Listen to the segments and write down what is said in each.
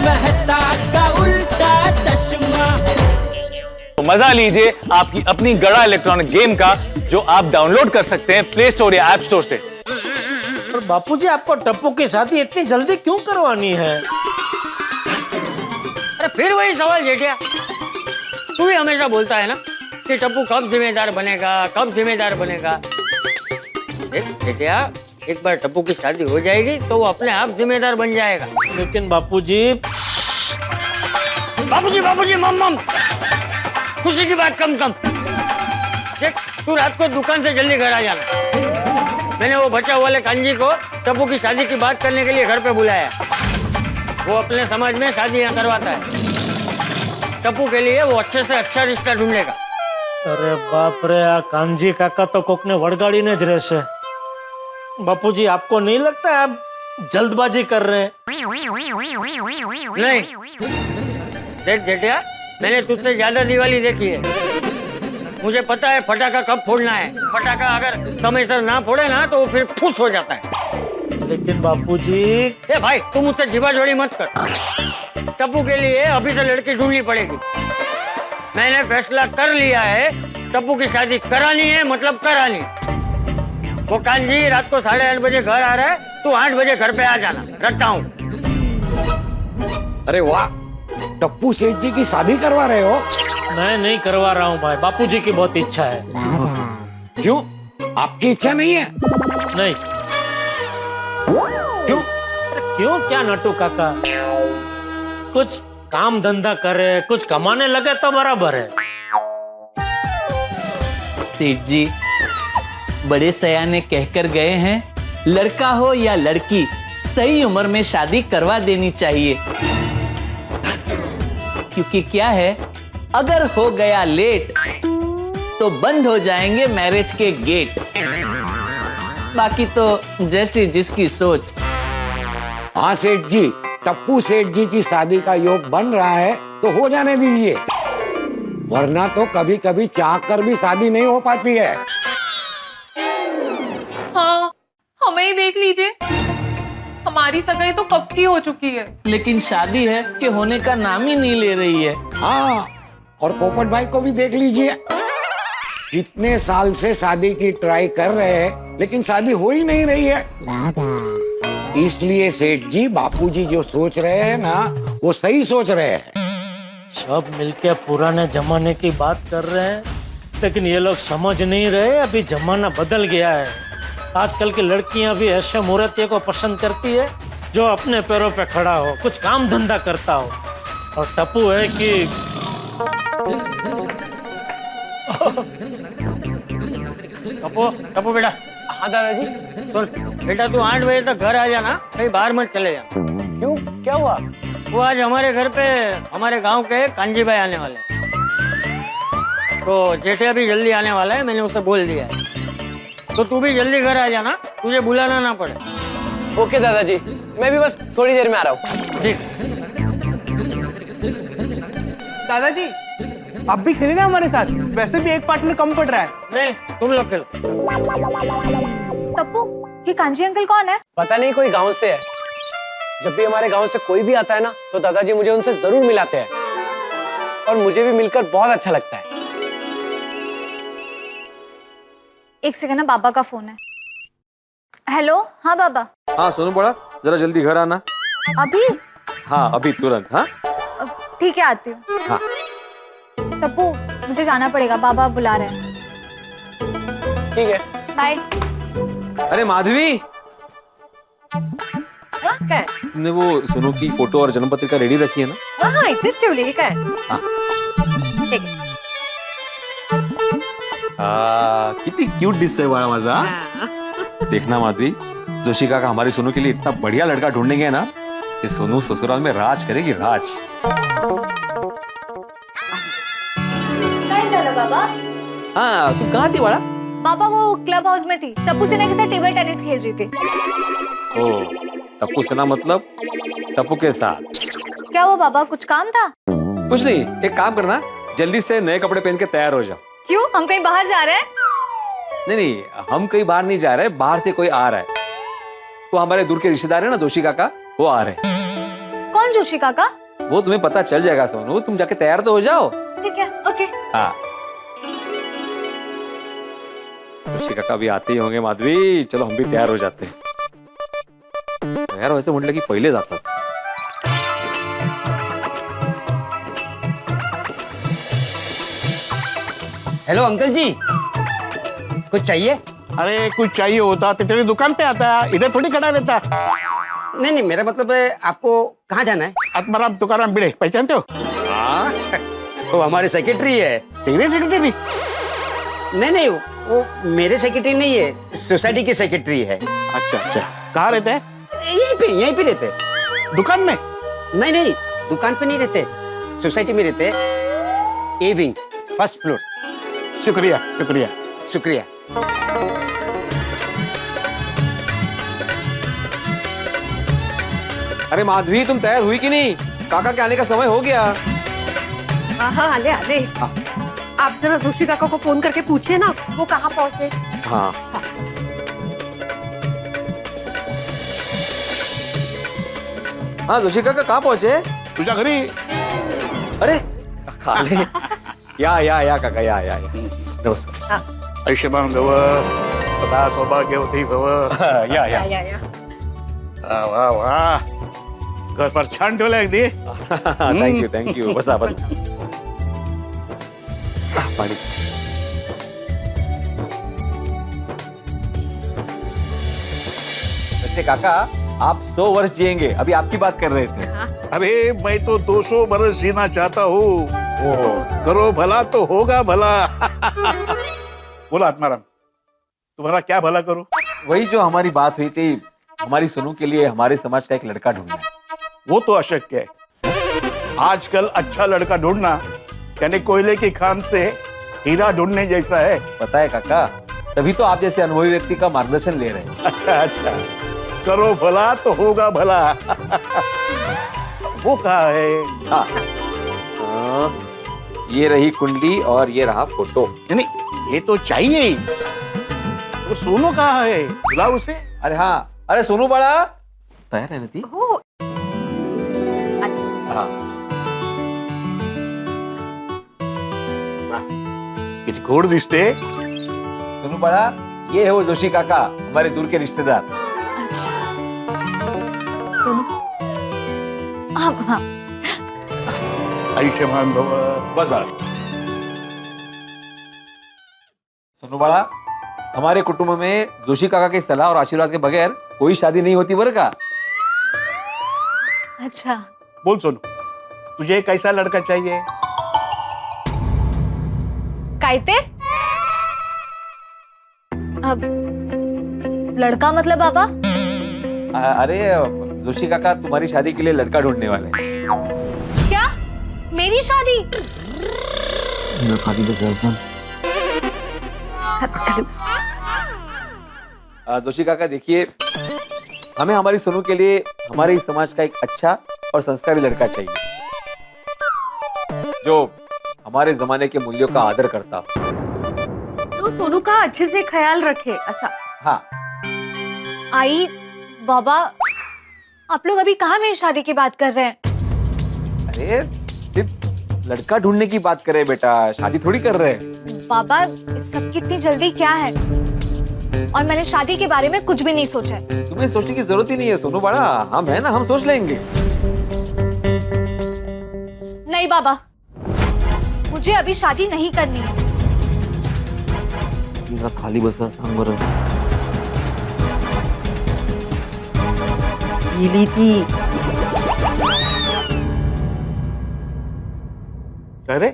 मेहता का उल्टा चश्मा। मजा लीजिए आपकी अपनी गड़ा इलेक्ट्रॉनिक गेम का, जो आप डाउनलोड कर सकते हैं प्ले स्टोर या ऐप स्टोर से। पर बापूजी, आपको टप्पू की शादी इतनी जल्दी क्यों करवानी है? अरे फिर वही सवाल जेठिया, तू ही हमेशा बोलता है ना कि टप्पू कब जिम्मेदार बनेगा, कब जिम्मेदार बनेगा। देख जेठिया, एक बार टप्पू की शादी हो जाएगी तो वो अपने आप जिम्मेदार बन जाएगा। लेकिन बापूजी बापूजी मम खुशी की बात कम। देख, तू रात को दुकान से जल्दी घर आ जाना। मैंने वो बच्चा वाले कांजी को टप्पू की शादी की बात करने के लिए घर पे बुलाया। वो अपने समाज में शादी यहाँ करवाता है। टप्पू के लिए वो अच्छे से अच्छा रिश्ता ढूंढेगा। अरे बाप रे, आ कांजी काका तो कोकने वड़गाड़ीने ज રહેશે। बापूजी, आपको नहीं लगता आप जल्दबाजी कर रहे हैं? नहीं, देख जेठिया, मैंने तुझसे ज्यादा दिवाली देखी है। मुझे पता है फटाका कब फोड़ना है। फटाका अगर समयसर ना फोड़े ना तो वो फिर फुस हो जाता है। लेकिन बापूजी, ए भाई, तू मुझसे जीवाजोड़ी मत कर। टप्पू के लिए अभी से लड़की ढूंढनी पड़ेगी। मैंने फैसला कर लिया है, टप्पू की शादी करानी है, मतलब करानी। वो कांजी रात को 8:30 बजे घर आ रहा है, तू 8 बजे घर पे आ जाना, रखता हूँ। अरे वाह, टप्पू सेठ जी की शादी करवा रहे हो? मैं नहीं करवा रहा हूँ भाई, बापूजी की बहुत इच्छा है। क्यों, आपकी इच्छा नहीं है? नहीं। क्यों? क्यों क्या नटू काका, कुछ काम धंधा करे, कुछ कमाने लगे तो बराबर है। सेठ जी बड़े सयाने कहकर गए हैं, लड़का हो या लड़की सही उम्र में शादी करवा देनी चाहिए। क्योंकि क्या है, अगर हो गया लेट तो बंद हो जाएंगे मैरिज के गेट। बाकी तो जैसी जिसकी सोच। हाँ सेठ जी, टप्पू सेठ जी की शादी का योग बन रहा है तो हो जाने दीजिए, वरना तो कभी कभी चाह कर भी शादी नहीं हो पाती है। हाँ, हमें ही देख लीजिए, हमारी सगाई तो कब की हो चुकी है, लेकिन शादी है कि होने का नाम ही नहीं ले रही है। हाँ, और पोपट भाई को भी देख लीजिए, कितने साल से शादी की ट्राई कर रहे हैं लेकिन शादी हो ही नहीं रही है। इसलिए सेठ जी, बापूजी जो सोच रहे हैं ना, वो सही सोच रहे हैं। सब मिलके पुराने जमाने की बात कर रहे हैं, लेकिन ये लोग समझ नहीं रहे, अभी जमाना बदल गया है। आजकल की लड़कियां भी ऐसे मूर्तियों को पसंद करती है जो अपने पैरों पे खड़ा हो, कुछ काम धंधा करता हो। और टप्पू है कि टप्पू बेटा। हाँ दादाजी। सुन बेटा, तू 8 बजे तक घर आ जाना, कहीं बाहर मत चले जा। क्यों, क्या हुआ? वो आज हमारे घर पे हमारे गांव के कांजी भाई आने वाले हैं, तो जेठिया भी जल्दी आने वाला है, मैंने उसे बोल दिया है। तो तू भी जल्दी घर आ जाना, तुझे बुलाना ना पड़े। ओके दादाजी, मैं भी बस थोड़ी देर में आ रहा हूँ। ठीक। दादाजी, आप भी खेले ना हमारे साथ, वैसे भी एक पार्टनर कम पड़ रहा है। नहीं, तुम लोग खेलो। टप्पू, ये कांजी अंकल कौन है? पता नहीं, कोई गांव से है। जब भी हमारे गांव से कोई भी आता है ना, तो दादाजी मुझे उनसे जरूर मिलाते हैं, और मुझे भी मिलकर बहुत अच्छा लगता है। एक सेकंड ना, बाबा का फोन है। हेलो, हाँ बाबा। हाँ सोनू बड़ा, जरा जल्दी घर आना। अभी? हाँ अभी तुरंत। हाँ ठीक है, आती हूँ। हाँ। टप्पू, मुझे जाना पड़ेगा, बाबा बुला रहे हैं। ठीक है, बाय। अरे माधवी, क्या है? तुमने वो सोनू की फोटो और जन्म पत्रिका रेडी रखी है ना? हाँ, इतनी ठेवली क्या है? हाँ। ठीक है। कितनी क्यूट दिसतंय बाळा माझा। देखना माधवी, जोशी काका हमारे सोनू के लिए इतना बढ़िया लड़का ढूंढेंगे ना कि सोनू ससुराल में राज करेगी, राज। काय झालं बाबा? हाँ, तू कहाँ थी बाळा? बाबा वो क्लब हाउस में थी, टप्पू सेना के साथ टेबल टेनिस खेल रही थी। ओ, टप्पू सेना मतलब टप्पू के साथ? क्या हुआ बाबा, कुछ काम था? कुछ नहीं, एक काम करना, जल्दी से नए कपड़े पहन के तैयार हो जाओ। क्यों, हम कहीं बाहर जा रहे हैं? नहीं, हम कहीं बाहर नहीं जा रहे, बाहर से कोई आ रहा है। वो हमारे दूर के रिश्तेदार है ना, दोषी काका, वो आ रहे हैं। कौन जोशी काका? वो तुम्हें पता चल जाएगा सोनू, तुम जाके तैयार तो हो जाओ। ठीक है, ओके। हाँ जोशी काका भी आते ही होंगे माधवी, चलो हम भी तैयार हो जाते हैं। तैयार व्हायचं म्हटलं की पहिले जातात। हेलो अंकल जी, कुछ चाहिए? अरे कुछ चाहिए होता तो तेरी दुकान पे आता, इधर थोड़ी खड़ा रहता। नहीं नहीं, मेरा मतलब है आपको कहाँ जाना है? आत्माराम तुकाराम भिड़े पहचानते हो? हाँ, वो हमारे सेक्रेटरी है। तेरे सेक्रेटरी? नहीं नहीं, वो मेरे सेक्रेटरी नहीं है, सोसाइटी के सेक्रेटरी है। अच्छा अच्छा, कहाँ रहते हैं? यहीं पे रहते। दुकान में? नहीं नहीं, दुकान पे नहीं रहते, सोसाइटी में रहते। A wing, first floor. शुक्रिया शुक्रिया शुक्रिया। अरे माधवी तुम तैयार हुई कि नहीं? काका के आने का समय हो गया। हाँ आले आले। आप जरा जोशी काका को फोन करके पूछिए ना वो कहाँ पहुँचे। हाँ हाँ जोशी काका कहाँ पहुंचे? तुझ्या घरी। अरे खाले या काका या नमस्कार। आयुष्यमान भव, सदा सौभाग्यवती भव। या वाह वाह, घर पर छान ठेवलं अगदी। थँक यू बसा पाणी। वैसे काका आप 100 वर्ष जिएंगे, अभी आपकी बात कर रहे थे। अरे मैं तो 200 बरस जीना चाहता हूँ। करो भला तो होगा भला। बोला आत्माराम, तुम्हारा क्या भला करो? वही जो हमारी बात हुई थी, हमारी सोनू के लिए हमारे समाज का एक लड़का ढूंढना है। वो तो अशक्य है। आजकल अच्छा लड़का ढूंढना यानी कोयले की खान से हीरा ढूंढने जैसा है। पता है काका, तभी तो आप जैसे अनुभवी व्यक्ति का मार्गदर्शन ले रहे हैं। अच्छा अच्छा, करो भला तो होगा भला। वो कहाँ है? हाँ ये रही कुंडली और ये रहा फोटो। नहीं ये तो चाहिए ही। वो सोनू कहाँ है? बुलाओ उसे। अरे हाँ, अरे सोनू बड़ा तैयार है नती? हाँ किती गोड दिसते। सोनू बड़ा, ये है वो जोशी काका, हमारे दूर के रिश्तेदार। अच्छा हाँ। आयुष्यमान भव। बस बड़ा। सोनू बड़ा, हमारे कुटुंब में जोशी काका की सलाह और आशीर्वाद के बगैर कोई शादी नहीं होती बरं का। अच्छा बोल सोनू, तुझे कैसा लड़का चाहिए? कायते? अब लड़का मतलब बाबा? अरे जोशी काका तुम्हारी शादी के लिए लड़का ढूंढने वाले हैं। क्या? मेरी शादी? जोशी काका देखिए, हमें हमारी सोनू के लिए हमारे इस समाज का एक अच्छा और संस्कारी लड़का चाहिए, जो हमारे जमाने के मूल्यों का आदर करता हो। तो सोनू का अच्छे से ख्याल रखे ऐसा। हाँ आई बाबा, आप लोग अभी कहाँ मेरी शादी की बात कर रहे हैं? अरे सिर्फ लड़का ढूंढने की बात कर रहे हैं बेटा, शादी थोड़ी कर रहे हैं। बाबा इस सब की इतनी जल्दी क्या है? और मैंने शादी के बारे में कुछ भी नहीं सोचा है। तुम्हें सोचने की जरूरत ही नहीं है सोनू बड़ा, हम है ना, हम सोच लेंगे। नहीं बाबा, मुझे अभी शादी नहीं करनी है। खाली बसा सांग बरं। अरे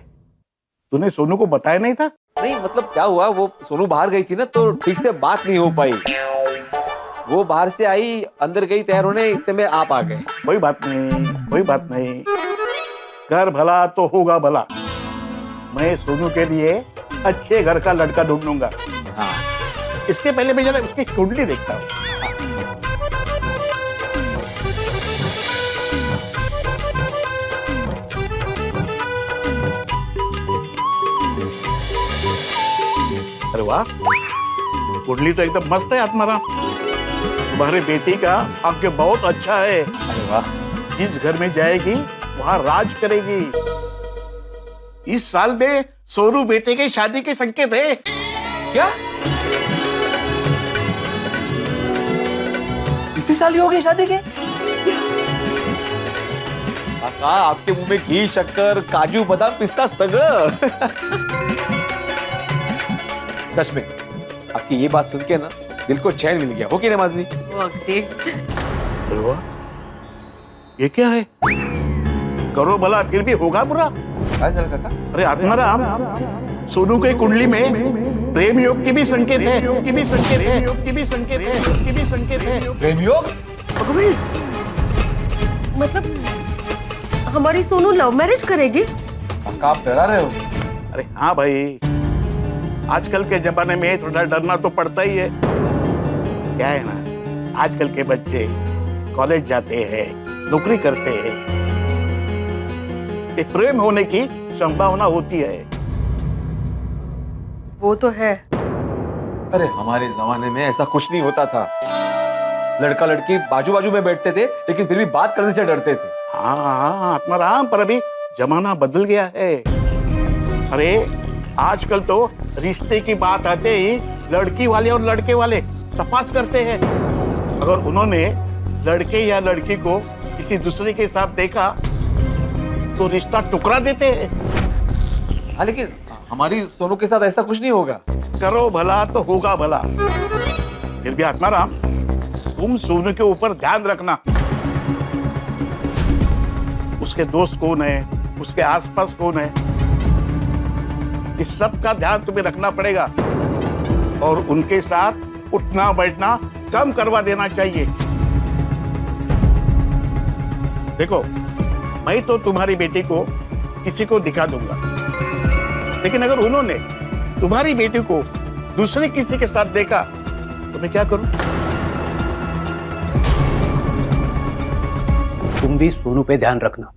तूने सोनू को बताया नहीं था? नहीं मतलब क्या हुआ, वो सोनू बाहर गई थी ना, तो ठीक से बात नहीं हो पाई। वो बाहर से आई, अंदर गई तैयार होने, इतने में आप आ गए। कोई बात नहीं, कोई बात नहीं। घर भला तो होगा भला। मैं सोनू के लिए अच्छे घर का लड़का ढूंढूंगा। हाँ इसके पहले मैं जरा उसकी कुंडली देखता हूँ। अरे वाह, कुंडली तो एकदम मस्त है आत्माराम। तुम्हारे बेटी का भाग्य बहुत अच्छा है। अरे वाह, जिस घर में जाएगी वहां राज करेगी। इस साल में सोनू बेटे के शादी के संकेत है। क्या इसी साल ही हो गई शादी के? काका आपके मुंह में घी, शक्कर, काजू, बादाम, पिस्ता सगळं। सच में आपकी ये बात सुन के ना दिल को चैन मिल गया, हो कि नहीं माधवी? अरे वाह, ये क्या है? करो भला फिर भी होगा बुरा। काय झालं काका? अरे आत्माराम, सोनू के कुंडली में प्रेम योग की भी संकेत है, योग की भी संकेत है, योग की भी संकेत है, योग की भी संकेत है। प्रेम योग? मतलब हमारी सोनू लव मैरिज करेगी? काका आप डरा रहे हो? अरे हाँ भाई, आजकल के जमाने में थोड़ा डरना तो पड़ता ही है। क्या है ना, आजकल के बच्चे कॉलेज जाते हैं, नौकरी करते हैं, एक प्रेम होने की संभावना होती है। वो तो है। अरे हमारे जमाने में ऐसा कुछ नहीं होता था। लड़का लड़की बाजू बाजू में बैठते थे लेकिन फिर भी बात करने से डरते थे। हाँ आत्माराम, पर अभी जमाना बदल गया है। अरे आजकल तो रिश्ते की बात आते ही लड़की वाले और लड़के वाले तपास करते हैं। अगर उन्होंने लड़के या लड़की को किसी दूसरे के साथ देखा तो रिश्ता टुकरा देते हैं। हाँ लेकिन हमारी सोनू के साथ ऐसा कुछ नहीं होगा। करो भला तो होगा भला। फिर भी आत्माराम, तुम सोनू के ऊपर ध्यान रखना। उसके दोस्त कौन है, उसके आसपास कौन है, इस सब का ध्यान तुम्हें रखना पड़ेगा और उनके साथ उठना बैठना कम करवा देना चाहिए। देखो, मैं तो तुम्हारी बेटी को किसी को दिखा दूंगा, लेकिन अगर उन्होंने तुम्हारी बेटी को दूसरे किसी के साथ देखा तो मैं क्या करूं? तुम भी सोनू पे ध्यान रखना।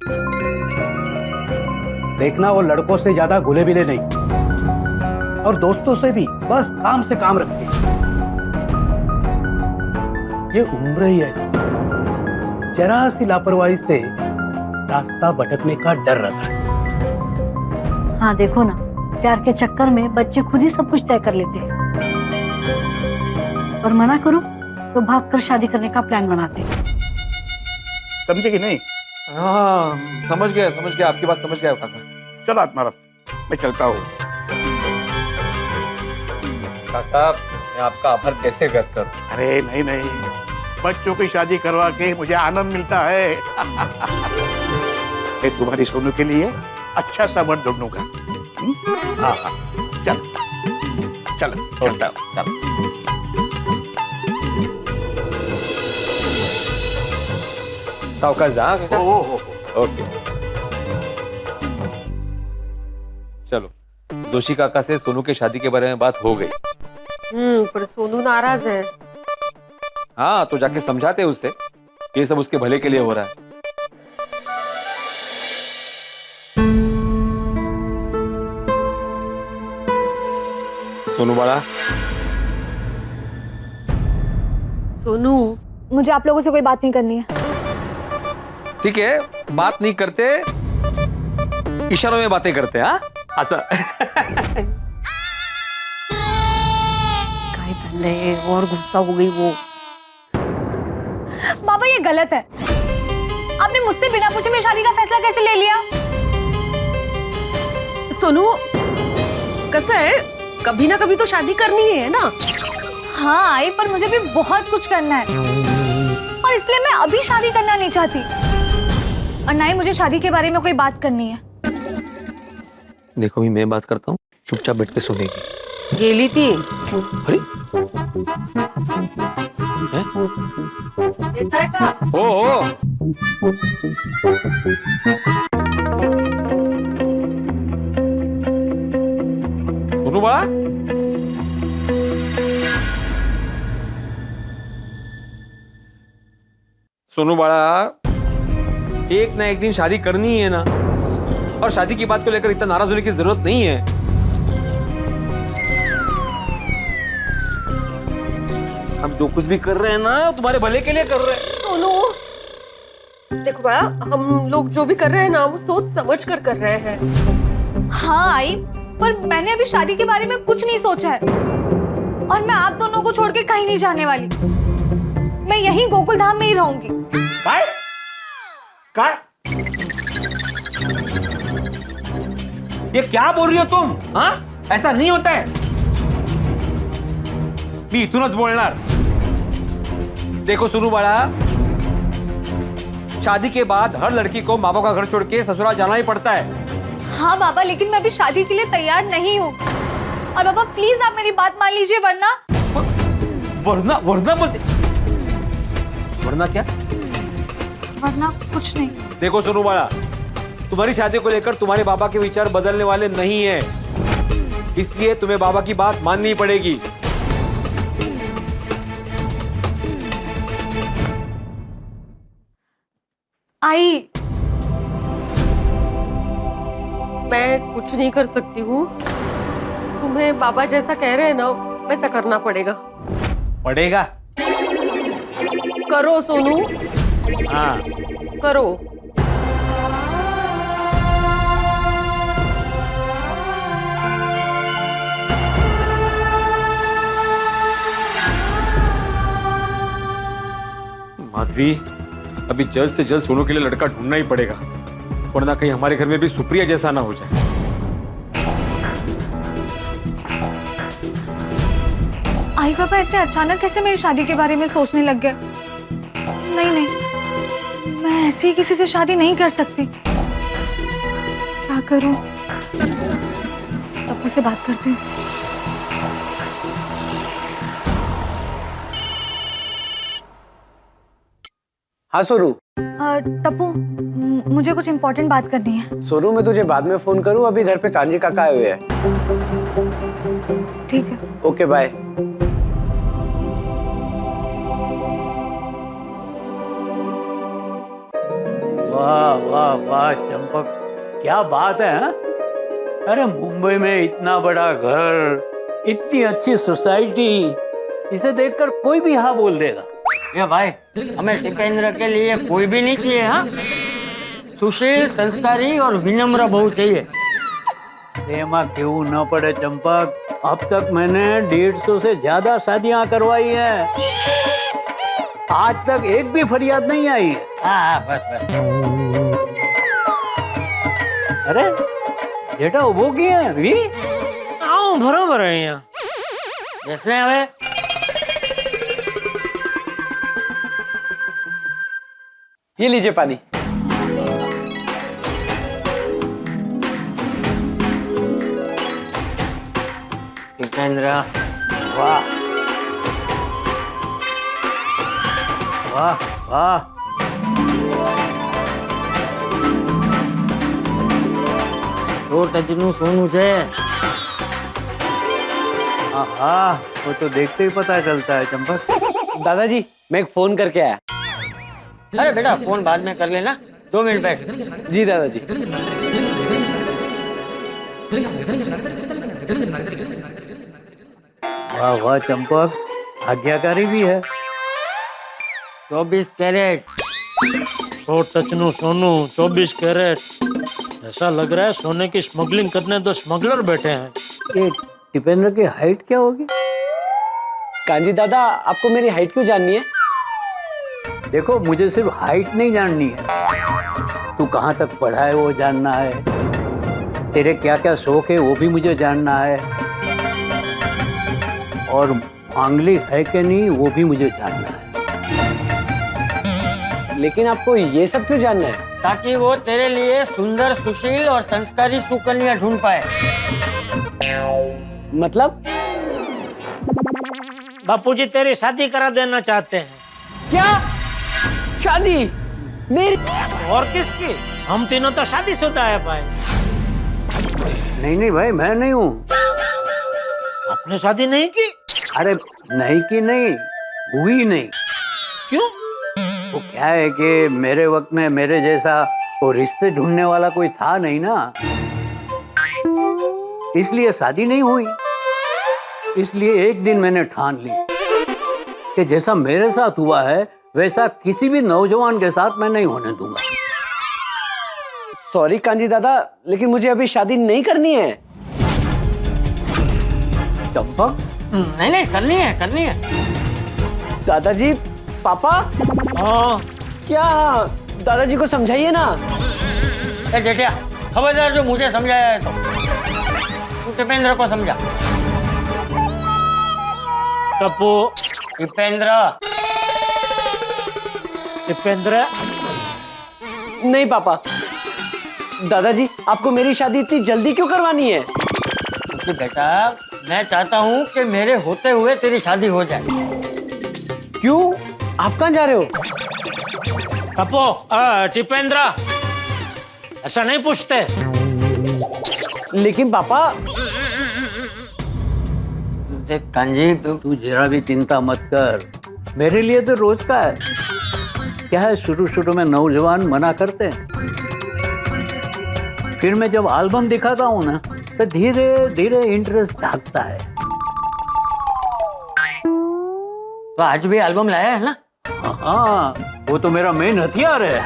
देखना वो लड़कों से ज्यादा घुले मिले नहीं, और दोस्तों से भी बस काम से काम रखते। ये उम्र ही है, जरा सी लापरवाही से रास्ता भटकने का डर रहता है। हाँ देखो ना, प्यार के चक्कर में बच्चे खुद ही सब कुछ तय कर लेते हैं, और मना करो तो भागकर शादी करने का प्लान बनाते हैं। समझे कि नहीं? हाँ समझ गया आपकी बात समझ गया काका। चलो आत्माराम, मैं चलता हूँ। काका मैं आपका आभार कैसे व्यक्त करूं? अरे नहीं नहीं, बच्चों की शादी करवा के मुझे आनंद मिलता है। मैं तुम्हारी सोनू के लिए अच्छा सा वर ढूंढूंगा। हाँ हाँ, चल चल चलता हूँ। सावकाश जा। ओके, चलो, जोशी काका से सोनू के शादी के बारे में बात हो गई। पर सोनू नाराज है। हाँ तो जाके समझाते उससे, ये सब उसके भले के लिए हो रहा है। सोनू बड़ा। सोनू, मुझे आप लोगों से कोई बात नहीं करनी है। ठीक है, बात नहीं करते, इशारों में बातें करते। हाँ ऐसा। काय चाललंय? और गुस्सा हो गई वो। बाबा ये गलत है, आपने मुझसे बिना पूछे मेरी शादी का फैसला कैसे ले लिया? सोनू, कसं है, कभी ना कभी तो शादी करनी है ना। हाँ आई, पर मुझे भी बहुत कुछ करना है, और इसलिए मैं अभी शादी करना नहीं चाहती, और ना ही मुझे शादी के बारे में कोई बात करनी है। देखो भी मैं बात करता हूँ, चुपचाप बैठ के सुनेगी। गेली थी। अरे ओ सोनू बड़ा, सोनू बड़ा, एक ना एक दिन शादी करनी है ना, और शादी की बात को लेकर इतना नाराज होने की जरूरत नहीं है। हम जो कुछ भी कर रहे हैं ना तुम्हारे भले के लिए कर रहे हैं। सोनू, देखो बड़ा, हम लोग जो भी कर रहे हैं ना वो सोच समझ कर रहे हैं। हाँ आई, पर मैंने अभी शादी के बारे में कुछ नहीं सोचा है और मैं आप दोनों को छोड़ के कहीं नहीं जाने वाली। मैं यहीं गोकुल धाम में ही रहूंगी। काय? ये क्या बोल रही हो तुम? हाँ, ऐसा नहीं होता है। मी इथूनच बोलणार। देखो सुनू बाळा, शादी के बाद हर लड़की को माँ बाप का घर छोड़ के ससुराल जाना ही पड़ता है। हाँ बाबा, लेकिन मैं अभी शादी के लिए तैयार नहीं हूँ। और बाबा प्लीज आप मेरी बात मान लीजिए, वरना वरना बोलते, वरना क्या? वरना कुछ नहीं। देखो सुनू बाळा, तुम्हारी शादी को लेकर तुम्हारे बाबा के विचार बदलने वाले नहीं है, इसलिए तुम्हें बाबा की बात माननी पड़ेगी। आई, मैं कुछ नहीं कर सकती हूँ। तुम्हें बाबा जैसा कह रहे हैं ना वैसा करना पड़ेगा। पड़ेगा? करो सोनू, हाँ करो। माधवी, अभी जल्द से जल्द सोनू के लिए लड़का ढूंढना ही पड़ेगा, वरना कहीं हमारे घर में भी सुप्रिया जैसा ना हो जाए। आई पापा ऐसे अचानक कैसे मेरी शादी के बारे में सोचने लग गए? नहीं नहीं, मैं ऐसे ही किसी से शादी नहीं कर सकती। क्या करूं? टप्पू से बात करती हूँ। हाँ सोनू। टप्पू, मुझे कुछ इम्पोर्टेंट बात करनी है। सोनू मैं तुझे बाद में फोन करूँ, अभी घर पे कांजी काका आए हुए हैं। ठीक है। Okay bye. वाह वाह वाह चंपक, क्या बात है हा? अरे मुंबई में इतना बड़ा घर, इतनी अच्छी सोसाइटी, इसे देखकर कोई भी हाँ बोल देगा। ये भाई, हमें टिपेंद्र के लिए कोई भी नहीं चाहिए। हाँ, सुशील, संस्कारी और विनम्र बहू चाहिए। एमा क्यों न पड़े चंपक, अब तक मैंने 150 से ज्यादा शादियां करवाई हैं, आज तक एक भी फरियाद नहीं आई है। हाँ बस बस। अरे बेटा उभो किए भी आओ बराबर है यहाँ। जैसे हमें ये लीजिए पानी। टिपेंद्र, वाह वाह वाह, तो टचनू सोनू છે। हाँ, वो तो देखते ही पता चलता है चंपक। दादाजी मैं एक फोन करके आया। अरे बेटा फोन बाद में कर लेना, 2 मिनट बैठ। जी दादाजी। वाह वाह चंपक, आज्ञाकारी भी है। 24 कैरेट। सो टचनू सोनू, 24 कैरेट। ऐसा लग रहा है सोने की स्मगलिंग करने तो स्मगलर बैठे हैं। ये टिपेंद्र की हाइट क्या होगी? कांजी दादा, आपको मेरी हाइट क्यों जाननी है? देखो मुझे सिर्फ हाइट नहीं जाननी है, तू कहाँ तक पढ़ा है वो जानना है, तेरे क्या क्या शौक है वो भी मुझे जानना है, और मांगलिक है कि नहीं वो भी मुझे जानना है। लेकिन आपको ये सब क्यों जानना है? ताकि वो तेरे लिए सुंदर, सुशील और संस्कारी सुकन्या ढूंढ पाए। मतलब? बापूजी तेरी शादी करा देना चाहते हैं। क्या? शादी मेरी? और किसकी? हम तीनों तो शादीशुदा है भाई। नहीं नहीं भाई, मैं नहीं हूँ। आपने शादी नहीं की? अरे नहीं की नहीं, हुई नहीं। क्यों? वो क्या है कि मेरे वक्त में मेरे जैसा वो रिश्ते ढूंढने वाला कोई था नहीं ना, इसलिए शादी नहीं हुई। इसलिए एक दिन मैंने ठान ली कि जैसा मेरे साथ हुआ है वैसा किसी भी नौजवान के साथ मैं नहीं होने दूंगा। सॉरी कांजी दादा, लेकिन मुझे अभी शादी नहीं करनी है। चंपक, नहीं करनी है। दादाजी, पापा। हाँ क्या? दादाजी को समझाइए ना। ए जेठिया, खबरदार जो मुझे समझाया है तो तू टिपेंद्र को समझा। टप्पू, टिपेंद्र, नहीं पापा। दादाजी, आपको मेरी शादी इतनी जल्दी क्यों करवानी है? क्योंकि बेटा मैं चाहता हूँ कि मेरे होते हुए तेरी शादी हो जाए। क्यों? आप कहाँ जा रहे हो? टप्पू, टिपेंद्र, ऐसा नहीं पूछते। लेकिन पापा। देख कांजी, तू जरा भी चिंता मत कर, मेरे लिए तो रोज का है। क्या है, शुरू में नौजवान मना करते हैं, फिर मैं जब एल्बम दिखाता हूँ ना तो धीरे धीरे इंटरेस्ट जागता है। तो आज भी एल्बम लाया है ना? हाँ, वो तो मेरा मेन हथियार है।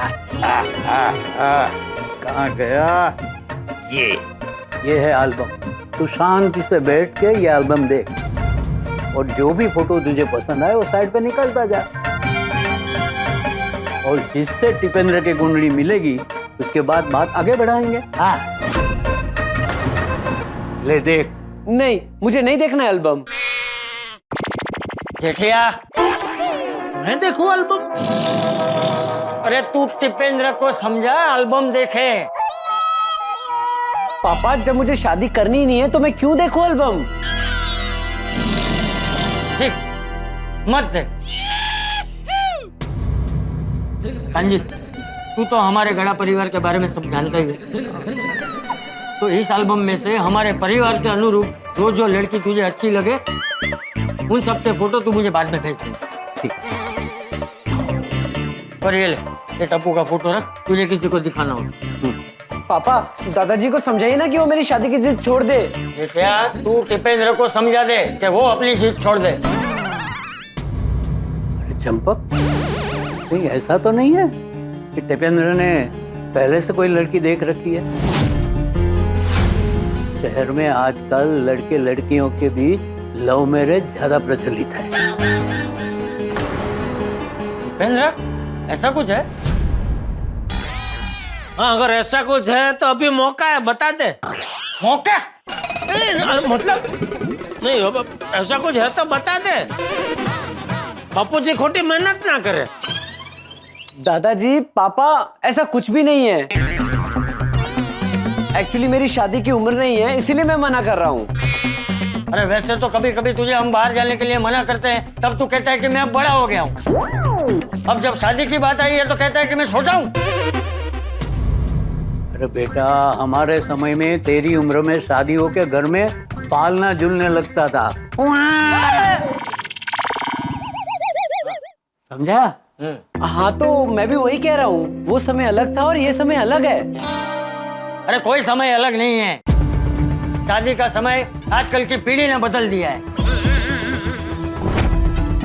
कहाँ गया? ये है एल्बम। तू शांति से बैठ के ये एल्बम देख और जो भी फोटो तुझे पसंद आए वो साइड पे निकालता जा, और जिससे टिपेंद्र की कुंडली मिलेगी उसके बाद बात आगे बढ़ाएंगे। हाँ, ले देख। नहीं, मुझे नहीं देखना एल्बम। जेठिया, मैं देखूं एल्बम? अरे तू टिपेंद्र को समझा, एल्बम देखे। पापा, जब मुझे शादी करनी नहीं है तो मैं क्यों देखूं एल्बम? देख, मत देख। कांजी, तू तो हमारे गड़ा परिवार के बारे में सब जानता ही है। तो इस एल्बम में से हमारे परिवार के अनुरूप जो लड़की तुझे अच्छी लगे उन सब के फोटो तू मुझे बाद में भेज दे। ठीक। और ये ले, ये टप्पू का फोटो रख, तुझे किसी को दिखाना हो। पापा, दादाजी को समझाइए ना कि वो मेरी शादी की जिद छोड़ दे। क्या तू टिपेंद्र को समझा दे कि वो अपनी जिद छोड़ दे। अरे चंपक, कहीं ऐसा तो नहीं है कि टिपेंद्र ने पहले से कोई लड़की देख रखी है? शहर में आजकल लड़के लड़कियों के बीच लव मैरिज ज्यादा प्रचलित है। टिपेंद्र, ऐसा कुछ है? हाँ, अगर ऐसा कुछ है तो अभी मौका है, बता दे। मौका? मतलब नहीं, अब ऐसा कुछ है तो बता दे। बापू जी खोटी मेहनत ना करे। दादाजी, पापा, ऐसा कुछ भी नहीं है। एक्चुअली मेरी शादी की उम्र नहीं है, इसीलिए मैं मना कर रहा हूँ। अरे वैसे तो कभी कभी तुझे हम बाहर जाने के लिए मना करते हैं, तब तू कहता है कि मैं अब बड़ा हो गया हूँ। अब जब शादी की बात आई है तो कहता है कि मैं छोटा हूँ। अरे बेटा, हमारे समय में तेरी उम्र में शादी होके घर में पालना झूलने लगता था। समझा? हाँ, तो मैं भी वही कह रहा हूँ, वो समय अलग था और ये समय अलग है। अरे कोई समय अलग नहीं है, शादी का समय आजकल की पीढ़ी ने बदल दिया है।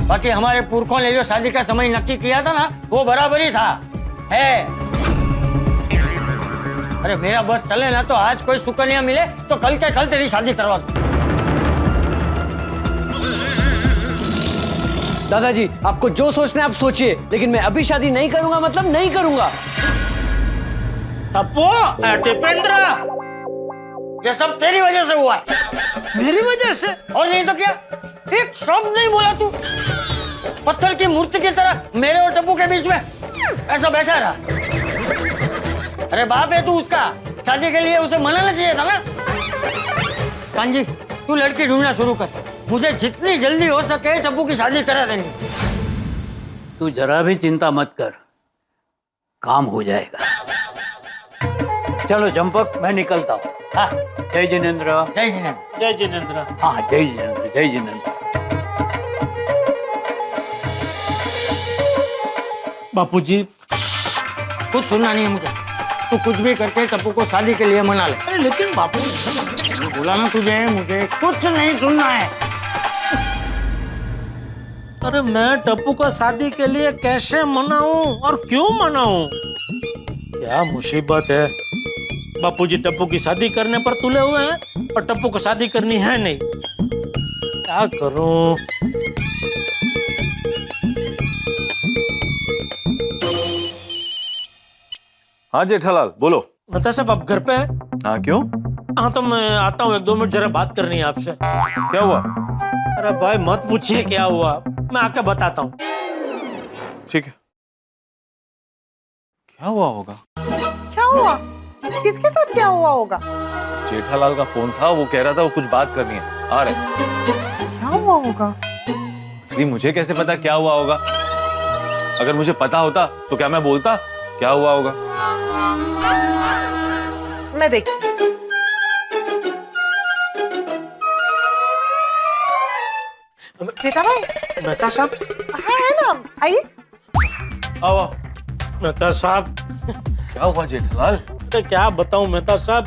बाकी हमारे पुरखों ने जो शादी का समय नक्की किया था ना, वो बराबर ही था है। अरे मेरा बस चले ना तो आज कोई सुकन्या मिले तो कल के कल तेरी शादी करवा दूं। दादाजी, आपको जो सोचना है आप सोचिए, लेकिन मैं अभी शादी नहीं करूंगा, मतलब नहीं करूंगा। टप्पू, टिपेंद्र, ये सब तेरी वजह से हुआ है। मेरी वजह से? और नहीं तो क्या, एक शब्द नहीं बोला तू। पत्थर की मूर्ति की तरह मेरे और टप्पू के बीच में ऐसा बैठा रहा। अरे बाप है तू उसका, शादी के लिए उसे मनाना चाहिए था ना। कांजी, तू लड़की ढूंढना शुरू कर, मुझे जितनी जल्दी हो सके टप्पू की शादी करा देंगे। तू जरा भी चिंता मत कर, काम हो जाएगा। चलो चंपक, मैं निकलता हूँ। हाँ, जय जिनेंद्र। जय जिनेंद्र। जय जिनेंद्र। हाँ, जय जिनेंद्र, जय जिनेंद्र। बापूजी, कुछ सुनना नहीं है मुझे, तू कुछ भी करके टप्पू को शादी के लिए मना ले। अरे लेकिन बापू, बोला ना तुझे, मुझे कुछ नहीं सुनना है। अरे मैं टप्पू को शादी के लिए कैसे मनाऊं और क्यों मनाऊं? क्या मुसीबत है। बापूजी टप्पू की शादी करने पर तुले हुए हैं और टप्पू को शादी करनी है नहीं। क्या करूं? हाँ जेठालाल बोलो। मेहता साहब आप घर पे हैं? हाँ क्यों? हाँ तो मैं आता हूँ, 1-2 मिनट जरा बात करनी है आपसे। क्या हुआ? अरे भाई मत पूछिए क्या हुआ, मैं आके बताता हूँ। ठीक है। क्या हुआ होगा? क्या हुआ? किसके साथ क्या हुआ होगा? जेठालाल का फोन था, वो कह रहा था वो कुछ बात करनी है, आ रहे। क्या हुआ होगा? इसलिए मुझे कैसे पता क्या हुआ होगा? अगर मुझे पता होता तो क्या मैं बोलता क्या हुआ होगा? मैं देख। बेटा भाई। मेहता साहब। हाँ है ना, आइए। आओ। मेहता साहब। क्या हुआ जेठालाल? तो क्या बताऊं मेहता साहब,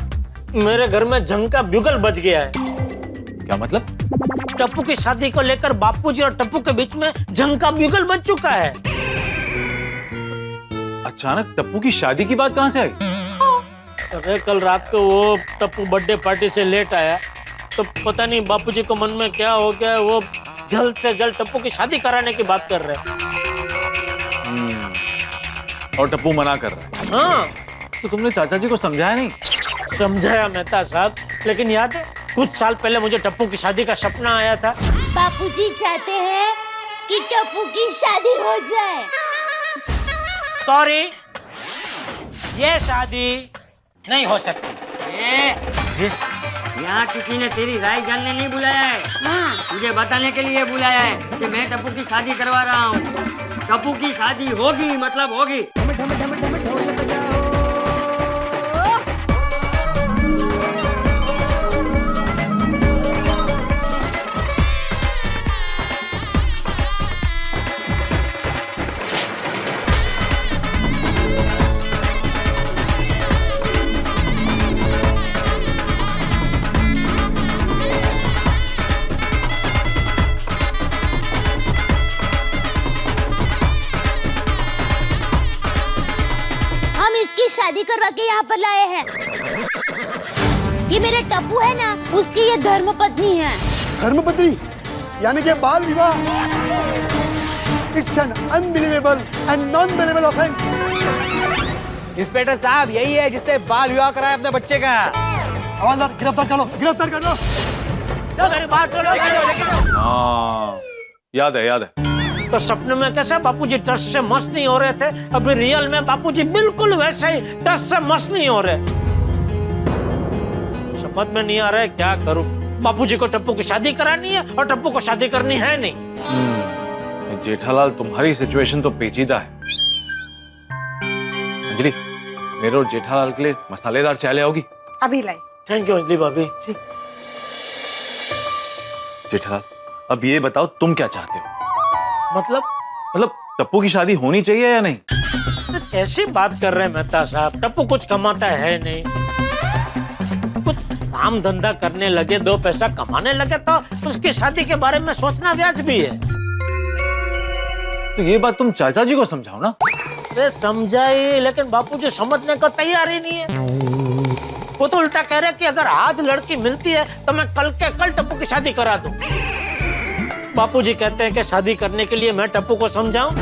मेरे घर में जंग का ब्यूगल बज गया है। क्या मतलब? टप्पू की शादी को लेकर बापूजी और टप्पू के बीच में जंग का ब्यूगल बज चुका है। अचानक टप्पू की शादी की बात कहाँ से आई? अरे कल रात को वो टप्पू बर्थडे पार्टी से लेट आया तो पता नहीं बापूजी को मन में क्या हो गया, वो जल्द से जल्द टप्पू की शादी कराने की बात कर रहे हैं। और टप्पू मना कर रहा है? हाँ। तो तुमने चाचा जी को समझाया नहीं? समझाया मेहता साहब, लेकिन याद है कुछ साल पहले मुझे टप्पू की शादी का सपना आया था। बापूजी चाहते हैं कि टप्पू की शादी हो जाए। सॉरी, ये शादी नहीं हो सकती। यहाँ किसी ने तेरी राय जानने नहीं बुलाया है। तुझे बताने के लिए बुलाया है कि मैं टप्पू की शादी करवा रहा हूँ। टप्पू की शादी होगी मतलब होगी। शादी करवा के यहाँ पर लाए हैं। ये मेरा टप्पू है ना, उसकी ये धर्मपत्नी है। धर्मपत्नी यानी कि बाल विवाह। It's an unbelievable and non believable offence. Inspector साहब यही है जिसने बाल विवाह कराया अपने बच्चे का। गिरफ्तार करो, गिरफ्तार कर लो। हाँ याद है, याद है। तो सपने में कैसे बापूजी टस से मस नहीं हो रहे थे, अभी रियल में बापूजी बिल्कुल वैसे ही टस से मस नहीं हो रहे। समझ में नहीं आ रहा है क्या करूं। बापूजी को टप्पू की शादी करानी है और टप्पू को शादी करनी है नहीं। जेठालाल तुम्हारी सिचुएशन तो पेचीदा है। अंजलि, मेरे और जेठालाल के लिए मसालेदार चाय ले आओगी? अभी लाई। थैंक यू अंजलि भाभी। जेठालाल अब ये बताओ तुम क्या चाहते हो? मतलब टप्पू की शादी होनी चाहिए या नहीं? कैसी बात कर रहे हैं मेहता साहब, टप्पू कुछ कमाता है नहीं। कुछ काम धंधा करने लगे, 2 पैसा कमाने लगे तो उसकी शादी के बारे में सोचना वाजिबी है। तो ये बात तुम चाचा जी को समझाओ ना। अरे समझाई, लेकिन बापूजी समझने को तैयार ही नहीं है। वो तो उल्टा कह रहे कि अगर आज लड़की मिलती है तो मैं कल के कल टप्पू की शादी करा दूं। बापूजी कहते हैं कि शादी करने के लिए मैं टप्पू को समझाऊं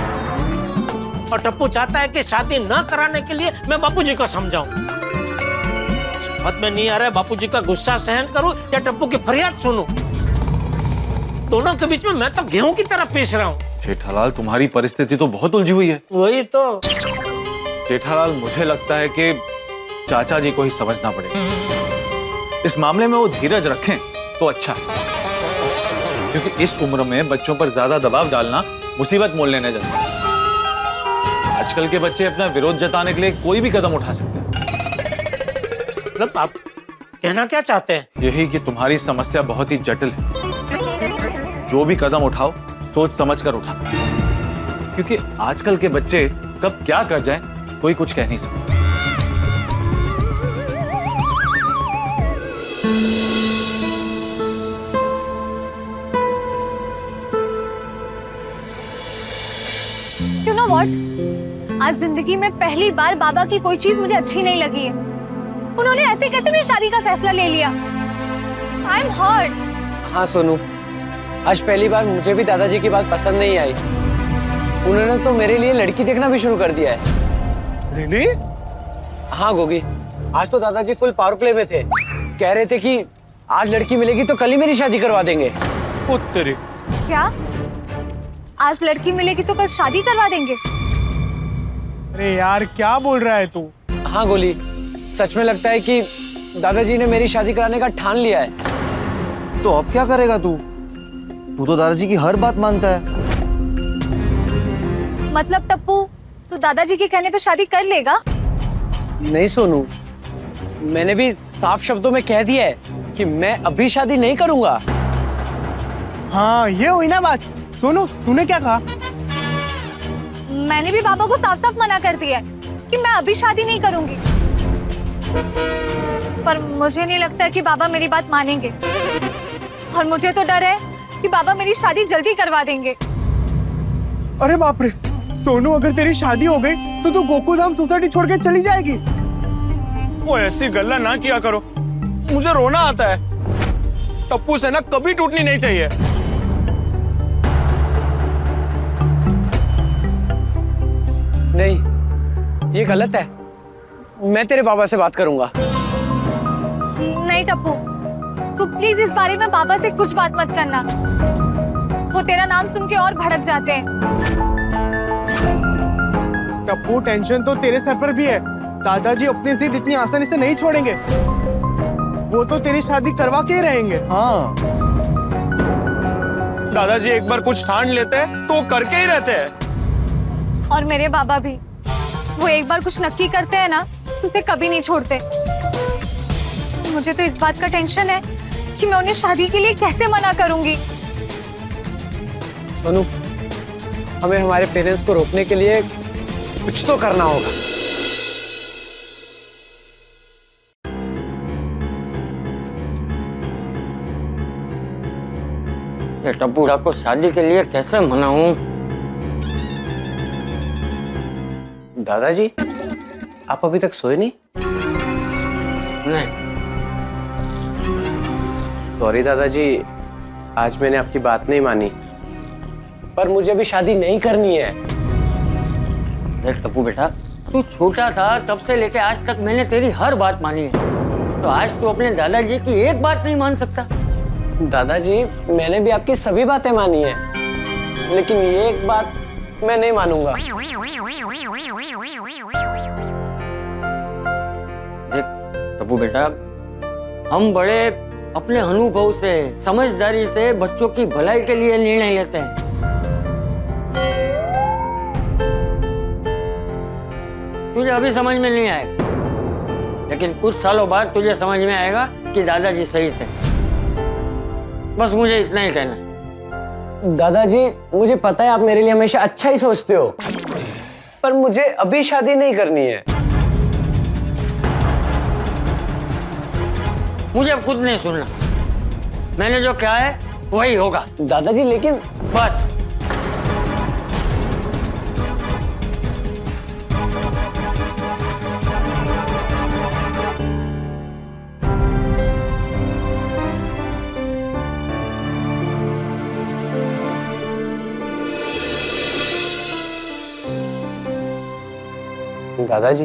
और टप्पू चाहता है कि शादी न कराने के लिए मैं बापूजी को समझाऊं। समझ में नहीं आ रहा है बापूजी का गुस्सा सहन करूं या टप्पू की फरियाद सुनूं। दोनों के बीच में मैं तो गेहूं की तरह पीस रहा हूं। जेठालाल तुम्हारी परिस्थिति तो बहुत उलझी हुई है। वही तो। जेठालाल मुझे लगता है कि चाचा जी को ही समझना पड़ेगा। इस मामले में वो धीरज रखें तो अच्छा है, क्योंकि इस उम्र में बच्चों पर ज्यादा दबाव डालना मुसीबत मोल लेने जैसा है। आजकल के बच्चे अपना विरोध जताने के लिए कोई भी कदम उठा सकते हैं। मतलब आप कहना क्या चाहते हैं? यही कि तुम्हारी समस्या बहुत ही जटिल है। जो भी कदम उठाओ सोच समझ कर उठाओ, क्योंकि आजकल के बच्चे कब क्या कर जाएं कोई कुछ कह नहीं सकता। आज जिंदगी में पहली बार बाबा की कोई चीज मुझे अच्छी नहीं लगी है। उन्होंने ऐसे कैसे मेरी शादी का फैसला ले लिया? I am hurt. हाँ सोनू, आज पहली बार मुझे भी दादाजी की बात पसंद नहीं आई। उन्होंने तो मेरे लिए लड़की देखना भी शुरू कर दिया है। रियली? हाँ गोगी, आज तो दादाजी फुल पावर प्ले में थे। कह रहे थे कि आज लड़की मिलेगी तो कल ही मेरी शादी करवा देंगे। तेरे क्या? आज लड़की मिलेगी तो कल शादी करवा देंगे? अरे यार क्या बोल रहा है तू? हाँ गोली, सच में लगता है कि दादाजी ने मेरी शादी कराने का ठान लिया है। तो अब क्या करेगा तू? तू तो दादाजी की हर बात मानता है। मतलब टप्पू, तू दादाजी के कहने पे शादी कर लेगा? नहीं सोनू, मैंने भी साफ शब्दों में कह दिया है कि मैं अभी शादी नहीं करूंगा। हाँ ये हुई ना बात। सोनू तूने क्या कहा? मैंने भी बाबा को साफ साफ मना कर दिया है कि मैं अभी शादी नहीं करूंगी। पर मुझे नहीं लगता कि बाबा मेरी बात मानेंगे, और मुझे तो डर है कि बाबा मेरी शादी जल्दी करवा देंगे। अरे बाप रे सोनू, अगर तेरी शादी हो गई तो तू गोकुलधाम सोसाइटी छोड़ के चली जाएगी। वो ऐसी गल्ला ना किया करो, मुझे रोना आता है। टप्पू से ना कभी टूटनी नहीं चाहिए। नहीं, ये गलत है। मैं तेरे बाबा से बात करूंगा। नहीं टप्पू, तू प्लीज इस बारे में बाबा से कुछ बात मत करना। वो तेरा नाम सुन के और भड़क जाते हैं। टप्पू टेंशन तो तेरे सर पर भी है। दादाजी अपनी जिद इतनी आसानी से नहीं छोड़ेंगे। वो तो तेरी शादी करवा के ही रहेंगे। हाँ दादाजी एक बार कुछ ठान लेते हैं तो करके ही रहते हैं। और मेरे बाबा भी, वो एक बार कुछ नक्की करते हैं ना तो उसे कभी नहीं छोड़ते। मुझे तो इस बात का टेंशन है कि मैं उन्हें शादी के लिए कैसे मना करूंगी। सोनू, हमें हमारे पेरेंट्स को रोकने के लिए कुछ तो करना होगा। ये टप्पूरा को शादी के लिए कैसे मनाऊं? दादाजी, आप अभी तक सोए नहीं? नहीं। सॉरी दादाजी, आज मैंने आपकी बात नहीं मानी, पर मुझे अभी शादी नहीं करनी है। देख टप्पू बेटा, तू छोटा था तब से लेके आज तक मैंने तेरी हर बात मानी है, तो आज तू अपने दादाजी की एक बात नहीं मान सकता? दादाजी, मैंने भी आपकी सभी बातें मानी है, लेकिन ये एक बात मैं नहीं मानूंगा। देख टप्पू बेटा, हम बड़े अपने अनुभव से, समझदारी से बच्चों की भलाई के लिए निर्णय लेते हैं। तुझे अभी समझ में नहीं आएगा, लेकिन कुछ सालों बाद तुझे समझ में आएगा कि दादाजी सही थे। बस मुझे इतना ही कहना है। दादाजी, मुझे पता है आप मेरे लिए हमेशा अच्छा ही सोचते हो, पर मुझे अभी शादी नहीं करनी है। मुझे अब कुछ नहीं सुनना। मैंने जो कहा है वही होगा। दादाजी लेकिन बस। दादाजी,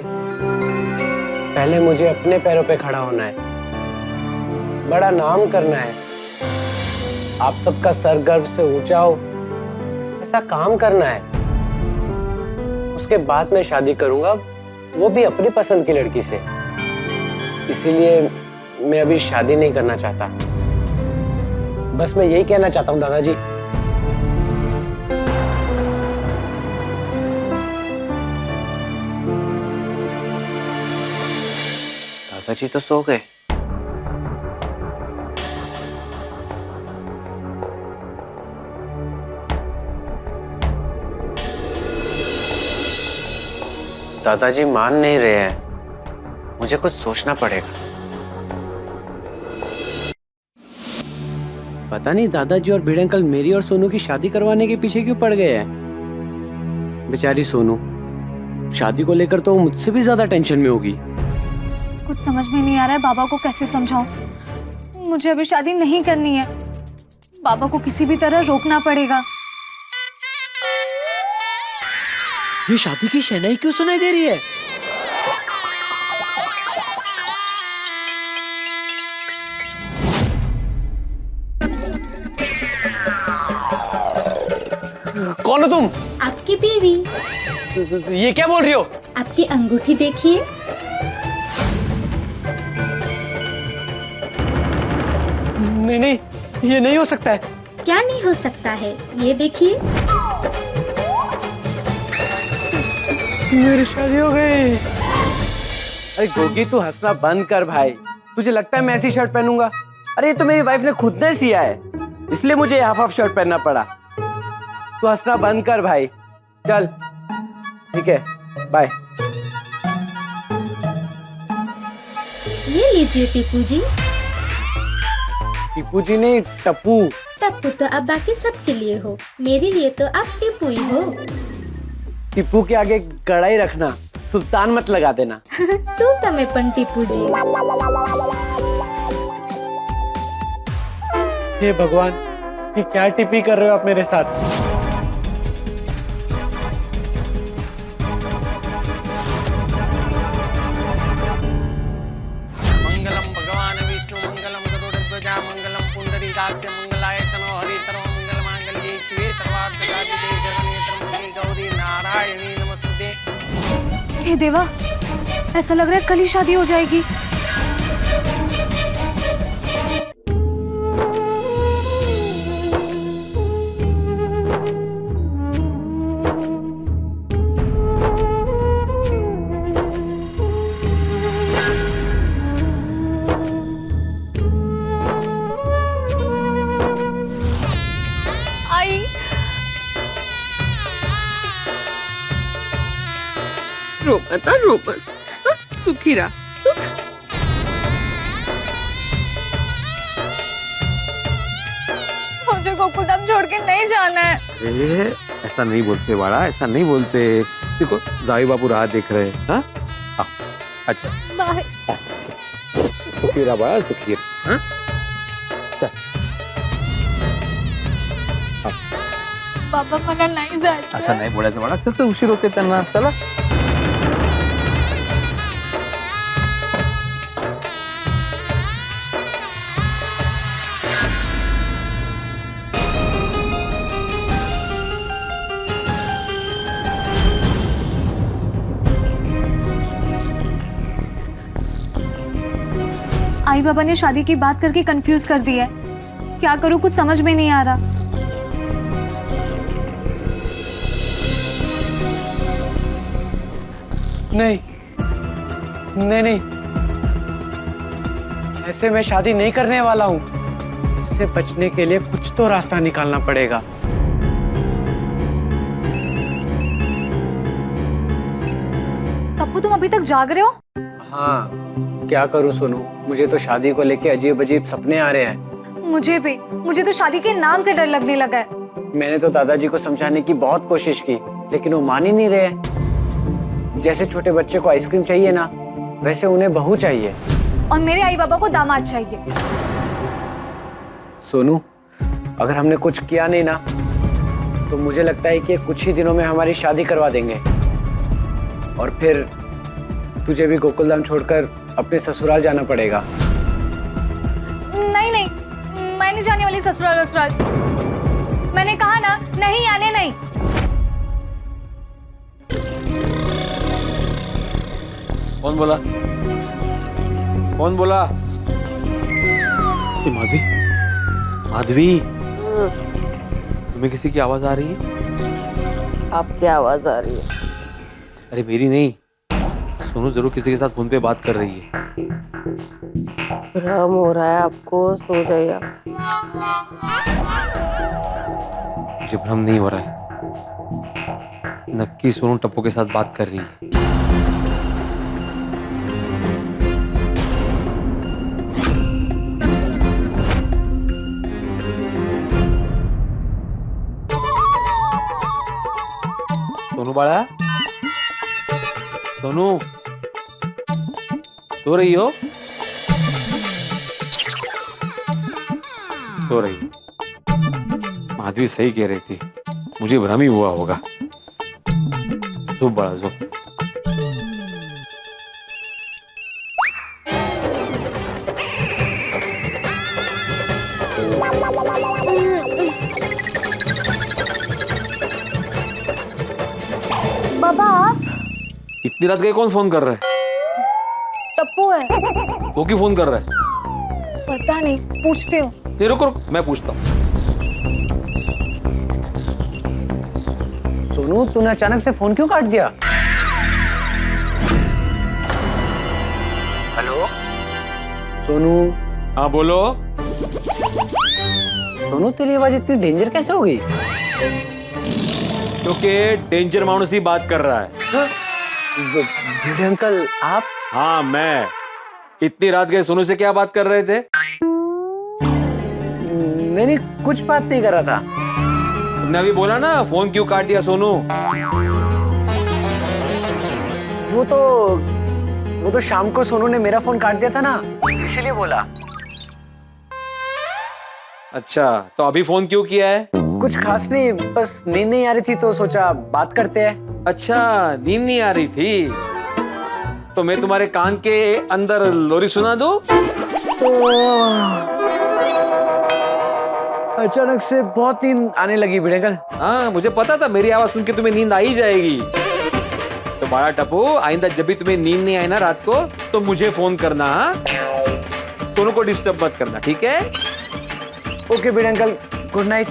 पहले मुझे अपने पैरों पे खड़ा होना है, बड़ा नाम करना है, आप सबका सर गर्व से ऊंचा हो, ऐसा काम करना है। उसके बाद मैं शादी करूंगा, वो भी अपनी पसंद की लड़की से। इसीलिए मैं अभी शादी नहीं करना चाहता। बस मैं यही कहना चाहता हूं दादाजी। दादाजी तो सो गए। दादाजी मान नहीं रहे हैं, मुझे कुछ सोचना पड़ेगा। पता नहीं दादाजी और भिड़े अंकल मेरी और सोनू की शादी करवाने के पीछे क्यों पड़ गए हैं। बेचारी सोनू, शादी को लेकर तो वो मुझसे भी ज्यादा टेंशन में होगी। कुछ समझ में नहीं आ रहा है बाबा को कैसे समझाऊं। मुझे अभी शादी नहीं करनी है, बाबा को किसी भी तरह रोकना पड़ेगा। ये शादी की शहनाई क्यों सुनाई दे रही है? कौन हो तुम? आपकी बीवी। ये क्या बोल रही हो? आपकी अंगूठी देखिए। नहीं नहीं, ये नहीं हो सकता है। क्या नहीं हो सकता है? ये देखिए। मेरी शादी हो गई। अरे गोगी तू हंसना बंद कर भाई। तुझे लगता है मैं ऐसी शर्ट पहनूंगा? अरे ये तो मेरी वाइफ ने खुद ने सिया है, इसलिए मुझे हाफ हाफ शर्ट पहनना पड़ा। तू हंसना बंद कर भाई। चल ठीक है, बाय। ये लीजिए टीपू जी। टीपू जी नहीं, टप्पू। टप्पू तो अब बाकी सबके लिए हो, मेरे लिए तो आप टीपू ही हो। टीपू के आगे कड़ाई रखना, सुल्तान मत लगा देना। सूता में पन टीपू जी। हे भगवान, ये क्या टिप्पी कर रहे हो आप मेरे साथ? मंगलम भगवान विष्णु मंगलम गरुड़ध्वजा मंगलम पुंडरीकाक्ष मंगलाय तनो हरितरो मंगल मांगल्ये शिवे सर्वार्थ साधिके शरण्ये त्र्यंबके गौरी नारायणी नमस्ते। हे देवा, ऐसा लग रहा है कल ही शादी हो जाएगी। आई रो मत, सुखी रहा। मुझे गोकुलधाम छोड़ के नहीं जाना है। अरे ऐसा नहीं बोलते बाड़ा, ऐसा नहीं बोलते। देखो जाई बापू राह देख रहे हैं। हाँ हाँ, अच्छा बाय। सुखी रहा बाड़ा, सुखी रहा। हाँ चल। बाबा मला नाही जायचं। असं नाही बोलायचं बाळा, चल उशीर होते त्यांना, चला। आई बाबा ने शादी की बात करके कंफ्यूज कर दिया है। क्या करूं, कुछ समझ में नहीं आ रहा। नहीं नहीं नहीं, ऐसे मैं शादी नहीं करने वाला हूँ। इससे बचने के लिए कुछ तो रास्ता निकालना पड़ेगा। पप्पू तुम अभी तक जाग रहे हो? हाँ, क्या करूँ सोनू, मुझे तो शादी को लेके अजीब अजीब सपने आ रहे हैं। मुझे तो शादी के नाम से डर लगने लगा है। मैंने तो दादाजी को समझाने की बहुत कोशिश की, लेकिन वो मान ही नहीं रहे। जैसे छोटे बच्चे को आइसक्रीम चाहिए ना, वैसे उन्हें बहू चाहिए। और मेरे आई बाबा को दामाद चाहिए। सोनू, अगर हमने कुछ किया नहीं ना, तो मुझे लगता है कि कुछ ही दिनों में हमारी शादी करवा देंगे। और फिर तुझे भी गोकुलधाम छोड़कर अपने ससुराल जाना पड़ेगा। नहीं नहीं, मैं नहीं जाने वाली ससुराल वसुराल। मैंने कहा ना, नहीं आने नहीं। कौन बोला? कौन बोला? माधवी, माधवी, तुम्हें किसी की आवाज आ रही है? आपकी आवाज आ रही है। अरे मेरी नहीं, सोनू जरूर किसी के साथ फोन पे बात कर रही है। भ्रम हो रहा है आपको, सो जाइए आप। मुझे भ्रम नहीं हो रहा है, नक्की सोनू टप्पू के साथ बात कर रही है। सोनू बाळा, सोनू सो रही हो? सो रही। माधवी सही कह रही थी, मुझे भ्रम ही हुआ होगा। सो बड़ा सो। बाबा आप? इतनी रात गए कौन फोन कर रहा है? टप्पू है। वो क्यों फोन कर रहा है? पता नहीं, पूछती हूँ। नहीं रुको रुको, मैं पूछता हूँ। सोनू तूने अचानक से फोन क्यों काट दिया? हेलो सोनू। हाँ बोलो। सोनू तेरी आवाज इतनी डेंजर कैसे हो गई? क्योंकि डेंजर मानुस ही बात कर रहा है। भिड़े अंकल आप? हाँ मैं। इतनी रात गए सोनू से क्या बात कर रहे थे? नहीं कुछ बात नहीं कर रहा था। तुमने अभी बोला ना फोन क्यों काट दिया सोनू? वो तो शाम को सोनू ने मेरा फोन काट दिया था ना, इसीलिए बोला। अच्छा तो अभी फोन क्यों किया है? कुछ खास नहीं, बस नींद नहीं आ रही थी तो सोचा बात करते हैं। अच्छा नींद नहीं आ रही थी तो मैं तुम्हारे कान के अंदर लोरी सुना दूं? अचानक से बहुत नींद आने लगी भिड़े अंकल। हाँ मुझे पता था मेरी आवाज सुन के तुम्हें नींद आ ही जाएगी। तो बड़ा टप्पू आइंदा जब भी तुम्हें नींद नहीं आए ना रात को तो मुझे फोन करना। हाँ? सोनू को डिस्टर्ब मत करना, ठीक है? ओके भिड़े अंकल, गुड नाइट।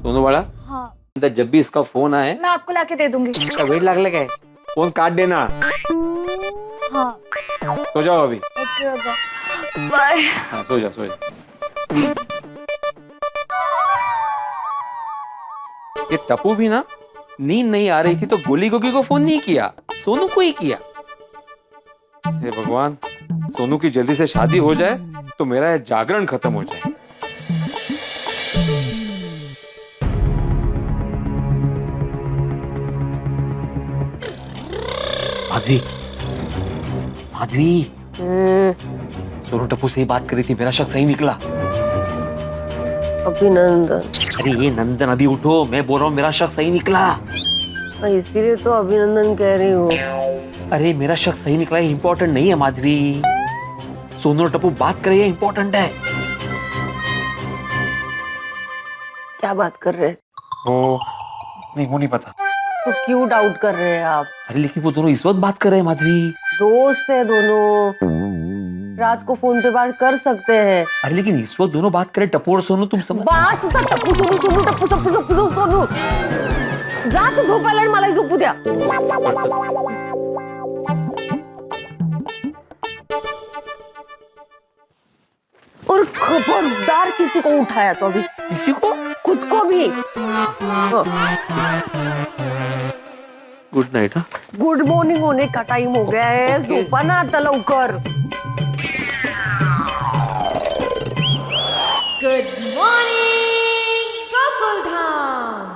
सोनू बड़ा हाँ। जब भी इसका फोन आए मैं आपको लाके दे दूंगी। वेट लग लगे फोन काट देना। हाँ। सो जाओ अभी। ओके बाबा, बाय। हाँ सो जा सो जा। ये टप्पू भी ना नींद नहीं आ रही थी तो गोली गोगी को फोन नहीं किया, सोनू को ही किया। हे भगवान, सोनू की जल्दी से शादी हो जाए तो मेरा जागरण खत्म हो जाए। माधवी, माधवी, सोनू टप्पू से ही बात करी थी, मेरा शक सही निकला। अभिनंदन। अरे ये नंदन अभी उठो, मैं बोल रहा हूँ मेरा शक सही निकला। इसीलिए तो अभिनंदन कह रही हूँ। अरे मेरा शक सही निकला, इंपॉर्टेंट नहीं है माधवी। सोनू और टप्पू बात कर रही है, इंपॉर्टेंट है। क्या बात कर रहे हैं? वो नहीं पता। तो क्यों डाउट कर रहे हैं आप? अरे लेकिन वो दोनों इस वक्त बात कर रहे हैं माधवी। दोस्त है दोनों, रात को फोन पे बात कर सकते हैं। अरे लेकिन इस वक्त दोनों बात करें, टप्पू और सोनू, तुम समझ। बास टप्पू सोनू सोनू टप्पू टप्पू सोनू। जा तू झोपायला आणि मलाही झोपू द्या। और खबरदार किसी को उठाया तो अभी। किसी को? खुद को भी। Good night. हाँ गुड मॉर्निंग होने का टाइम हो गया है, झोपा ना आता लवकर। Good morning Gokuldham.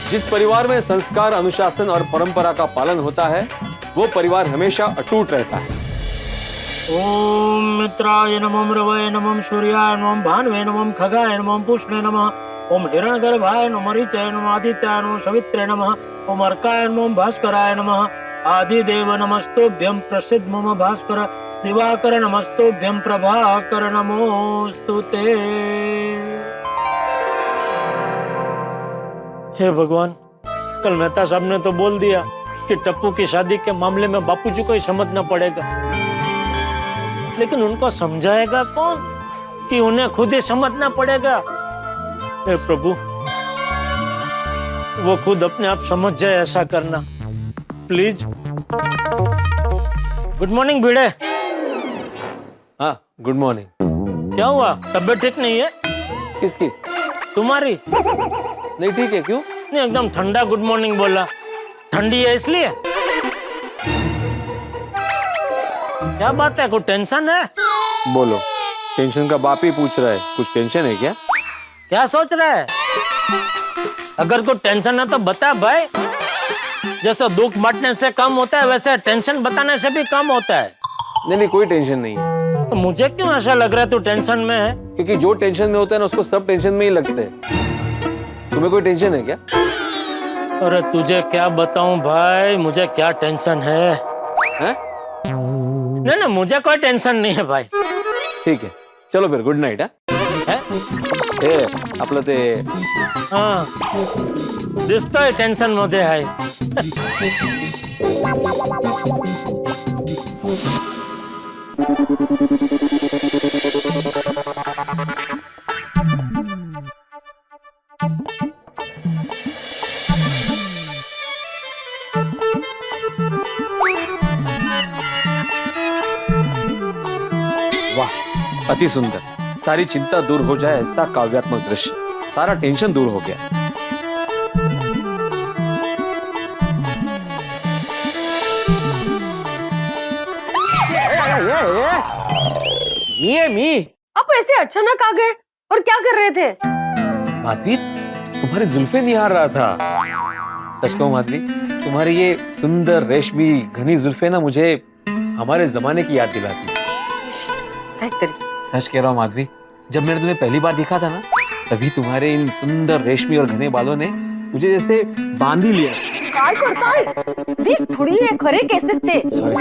जिस परिवार में संस्कार, अनुशासन और परंपरा का पालन होता है वो परिवार हमेशा अटूट रहता है। ओम मित्राय नमः, रवये नमः, सूर्याय नमः, भानुवे नमः, खगाय नमः, पुष्णे नमः, ओम हिरण्यगर्भाय नमः, मरीचाय नमः, आदित्याय नमः, सवित्रे नमः, ओम अर्काय नमः, भास्कराय नमः, आदिदेव नमस्तुभ्यं, प्रसिद्ध मम भास्कर, दिवाकर नमस्तुभ्यं, प्रभाकर नमोस्तुते। हे भगवान, कल मेहता साहब ने तो बोल दिया कि टप्पू की शादी के मामले में बापूजी को ही समझना पड़ेगा, लेकिन उनको समझाएगा कौन कि उन्हें खुद ही समझना पड़ेगा। हे प्रभु, वो खुद अपने आप समझ जाए ऐसा करना प्लीज। गुड मॉर्निंग भिड़े। हाँ गुड मॉर्निंग। क्या हुआ, तबीयत ठीक नहीं है? किसकी? तुम्हारी? नहीं ठीक है। क्यों? नहीं, एकदम ठंडा गुड मॉर्निंग बोला। ठंडी है इसलिए? क्या बात है, कोई टेंशन है? बोलो, टेंशन का बाप ही पूछ रहा है, कुछ टेंशन है क्या? क्या सोच रहा है? अगर कोई टेंशन है तो बता भाई। जैसे दुख बांटने से कम होता है वैसे टेंशन बताने से भी कम होता है। नहीं, कोई टेंशन नहीं है। तो मुझे क्यों ऐसा लग रहा है तू टेंशन में है? क्योंकि जो टेंशन में होता है ना उसको सब टेंशन में ही लगते हैं। तुम्हें कोई टेंशन है क्या? अरे तुझे क्या बताऊं भाई, मुझे क्या टेंशन है? नहीं, मुझे कोई टेंशन नहीं है भाई। ठीक है, चलो फिर गुड नाइट। आपलं ते हाँ, दिसतोय टेंशन मध्ये आहे। वाह, अति सुंदर। सारी चिंता दूर हो जाए ऐसा काव्यात्मक दृश्य, सारा टेंशन दूर हो गया। मी आप ऐसे अचानक आ गए और क्या कर रहे थे? माधवी, तुम्हारी जुल्फे निहार रहा था। सच कहूं माधवी, तुम्हारी ये सुंदर रेशमी घनी जुल्फे ना मुझे हमारे जमाने की याद दिलाती। सच कह रहा हूँ माधवी, जब मैंने तुम्हें पहली बार देखा था ना, तभी तुम्हारे इन सुंदर रेशमी और घने बालों ने मुझे जैसे बांध ही लिया। काय करता है? वी थोड़ी है खरे कह सकते। सॉरी।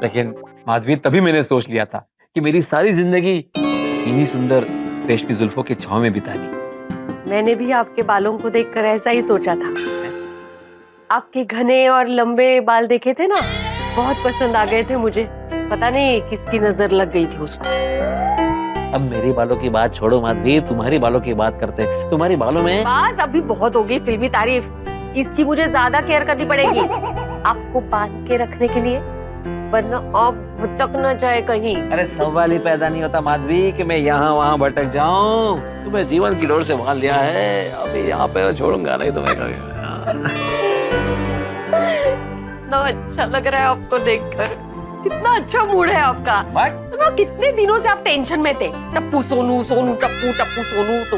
लेकिन माधवी, तभी मैंने सोच लिया था कि मेरी सारी जिंदगी इन्हीं सुंदर रेशमी जुल्फों के छांव में बितानी। मैंने भी आपके बालों को देखकर ऐसा ही सोचा था। आपके घने और लंबे बाल देखे थे ना, बहुत पसंद आ गए थे मुझे। पता नहीं किसकी नजर लग गई थी उसको। अब मेरे बालों की बात छोड़ो माधवी, तुम्हारी बालों की बात करते हैं। तुम्हारी बालों में बस अभी बहुत हो गई फिल्मी तारीफ, इसकी मुझे ज्यादा केयर करनी पड़ेगी आपको बांध के रखने के लिए, वरना आप भटक न जाए कहीं। अरे सवाल ही पैदा नहीं होता माधवी कि मैं यहाँ वहाँ भटक जाऊं। तुम्हें जीवन की डोर से बांध लिया है, अभी यहाँ पे छोड़ूंगा नहीं तुम्हें। कितना अच्छा लग रहा है आपको देखकर, कितना अच्छा मूड है आपका। ना कितने दिनों से आप टेंशन में थे, टप्पू सोनू सोनू टप्पू टप्पू सोनू। तो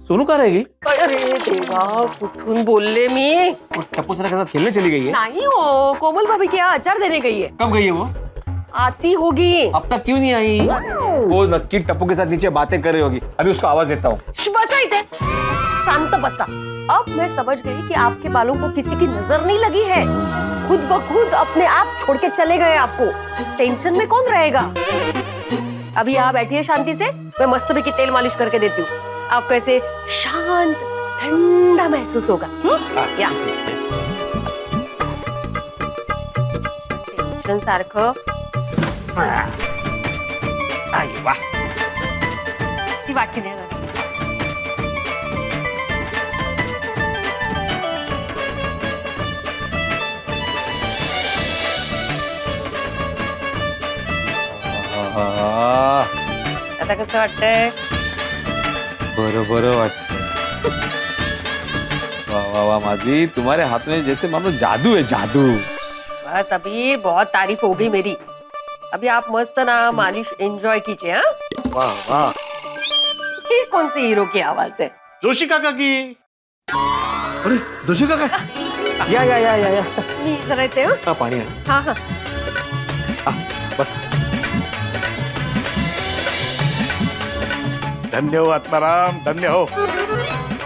सोनू कहाँ रहेगी? अरे देवा, कुठून बोलले मी। टप्पू सर के साथ खेलने चली गई है? नहीं हो, कोमल भाभी के यहाँ अचार देने गई है। कब गई है वो? आती होगी। अब तक क्यों नहीं आई? वो नक्की टप्पू के साथ नीचे बातें कर रही होगी। अभी उसको आवाज देता हूँ। बसा इथे, शांत बसा। अब मैं समझ गई कि आपके बालों को किसी की नजर नहीं लगी है, खुद ब खुद अपने आप छोड़ के चले गए आपको। टेंशन में कौन रहेगा? अभी आप बैठिए शांति से, मैं मस्तबे की तेल मालिश करके देती हूँ। आपको ऐसे शांत ठंडा महसूस होगा। या टेंशन सारखं वाह, ती वाटी द्या जरा. आता कसं वाटतंय? बरोबर वाटतं. वाह वाह वाह माधवी, तुम्हारे हाथ में जैसे मानो जादू है, जादू. बस अभी बहुत तारीफ हो गई मेरी. अभी आप मस्त ना मालिश एंजॉय कीजिए. हाँ, वाह वाह. ये कौन सी हीरो की आवाज है? जोशी काका की. अरे जोशी काका, या या या या या. मी जरा येते. हाँ, पानी है. हाँ हाँ. बस. धन्य हो आत्माराम, धन्य हो.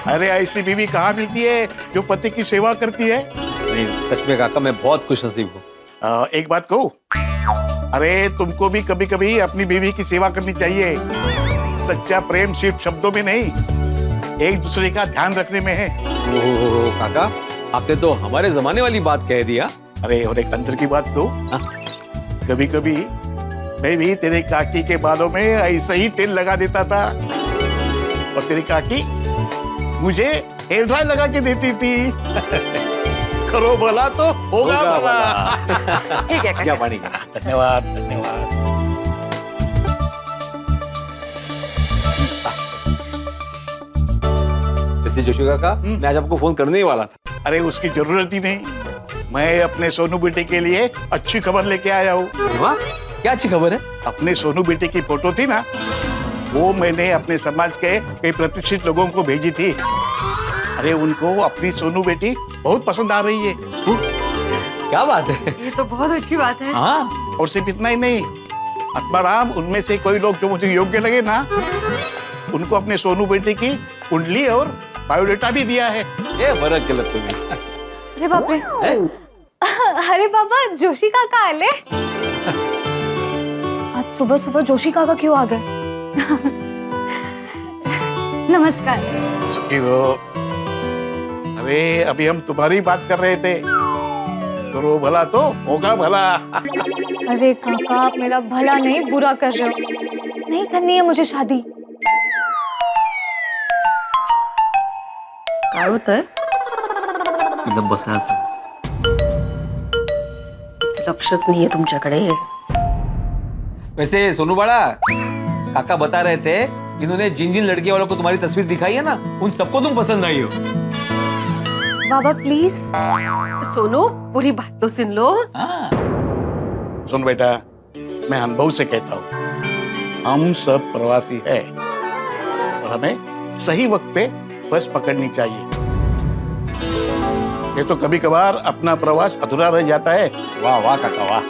अरे ऐसी बीवी कहाँ मिलती है जो पति की सेवा करती है? नहीं, सच में काका मैं बहुत खुश नसीब हूँ. एक बात कहूँ, अरे तुमको भी कभी कभी अपनी बीवी की सेवा करनी चाहिए. सच्चा प्रेम सिर्फ शब्दों में नहीं, एक दूसरे का ध्यान रखने में है. ओह काका, आपने तो हमारे जमाने वाली बात कह दिया. अरे और एक अंतर की बात तो, कभी कभी मैं भी तेरे काकी के बालों में ऐसे ही तेल लगा देता था और तेरी काकी मुझे हेयर ड्राई लगा के देती थी. करो भला तो होगा भला. ठीक है. क्या पानी का. धन्यवाद धन्यवाद. जोशी काका, मैं आज आपको फोन करने ही वाला था. अरे उसकी जरूरत ही नहीं. मैं अपने सोनू बेटे के लिए अच्छी खबर लेके आया हूँ। वाह, क्या अच्छी खबर है? अपने सोनू बेटे की फोटो थी ना, वो मैंने अपने समाज के कई प्रतिष्ठित लोगों को भेजी थी। अरे उनको अपनी सोनू बेटी बहुत पसंद आ रही है। क्या बात है? ये तो बहुत अच्छी बात है। हाँ, और सिर्फ इतना ही नहीं, आत्माराम उनमें से कोई लोग जो मुझे योग्य लगे ना, उनको अपने सोनू बेटे की कुंडली और बायोडेटा भी दिया है। ये बरक गलत तो भी। अरे बाप रे, अरे बाबा जोशी काका आले। आज सुबह सुबह जोशी काका क्यों आ गए? नमस्कार। सुखी हो। अरे अभी हम तुम्हारी बात कर रहे थे। करो भला तो होगा भला। अरे काका, आप मेरा भला नहीं बुरा कर रहे हो। नहीं करनी है मुझे शादी। काय होतंय? एकदम बसा सा। लक्षच नाहीये तुमच्याकडे। वैसे सोनू बाड़ा, काका बता रहे थे इन्होंने जिन जिन लड़के वालों को तुम्हारी तस्वीर दिखाई है ना, उन सबको तुम पसंद आई हो। बाबा प्लीज। सोनू, पूरी बात तो सुन लो। सुन बेटा, मैं अनुभव से कहता हूँ, हम सब प्रवासी हैं और हमें सही वक्त पे बस पकड़नी चाहिए। ये तो कभी कभार अपना प्रवास अधूरा रह जाता है। वाह वाह काका वाह।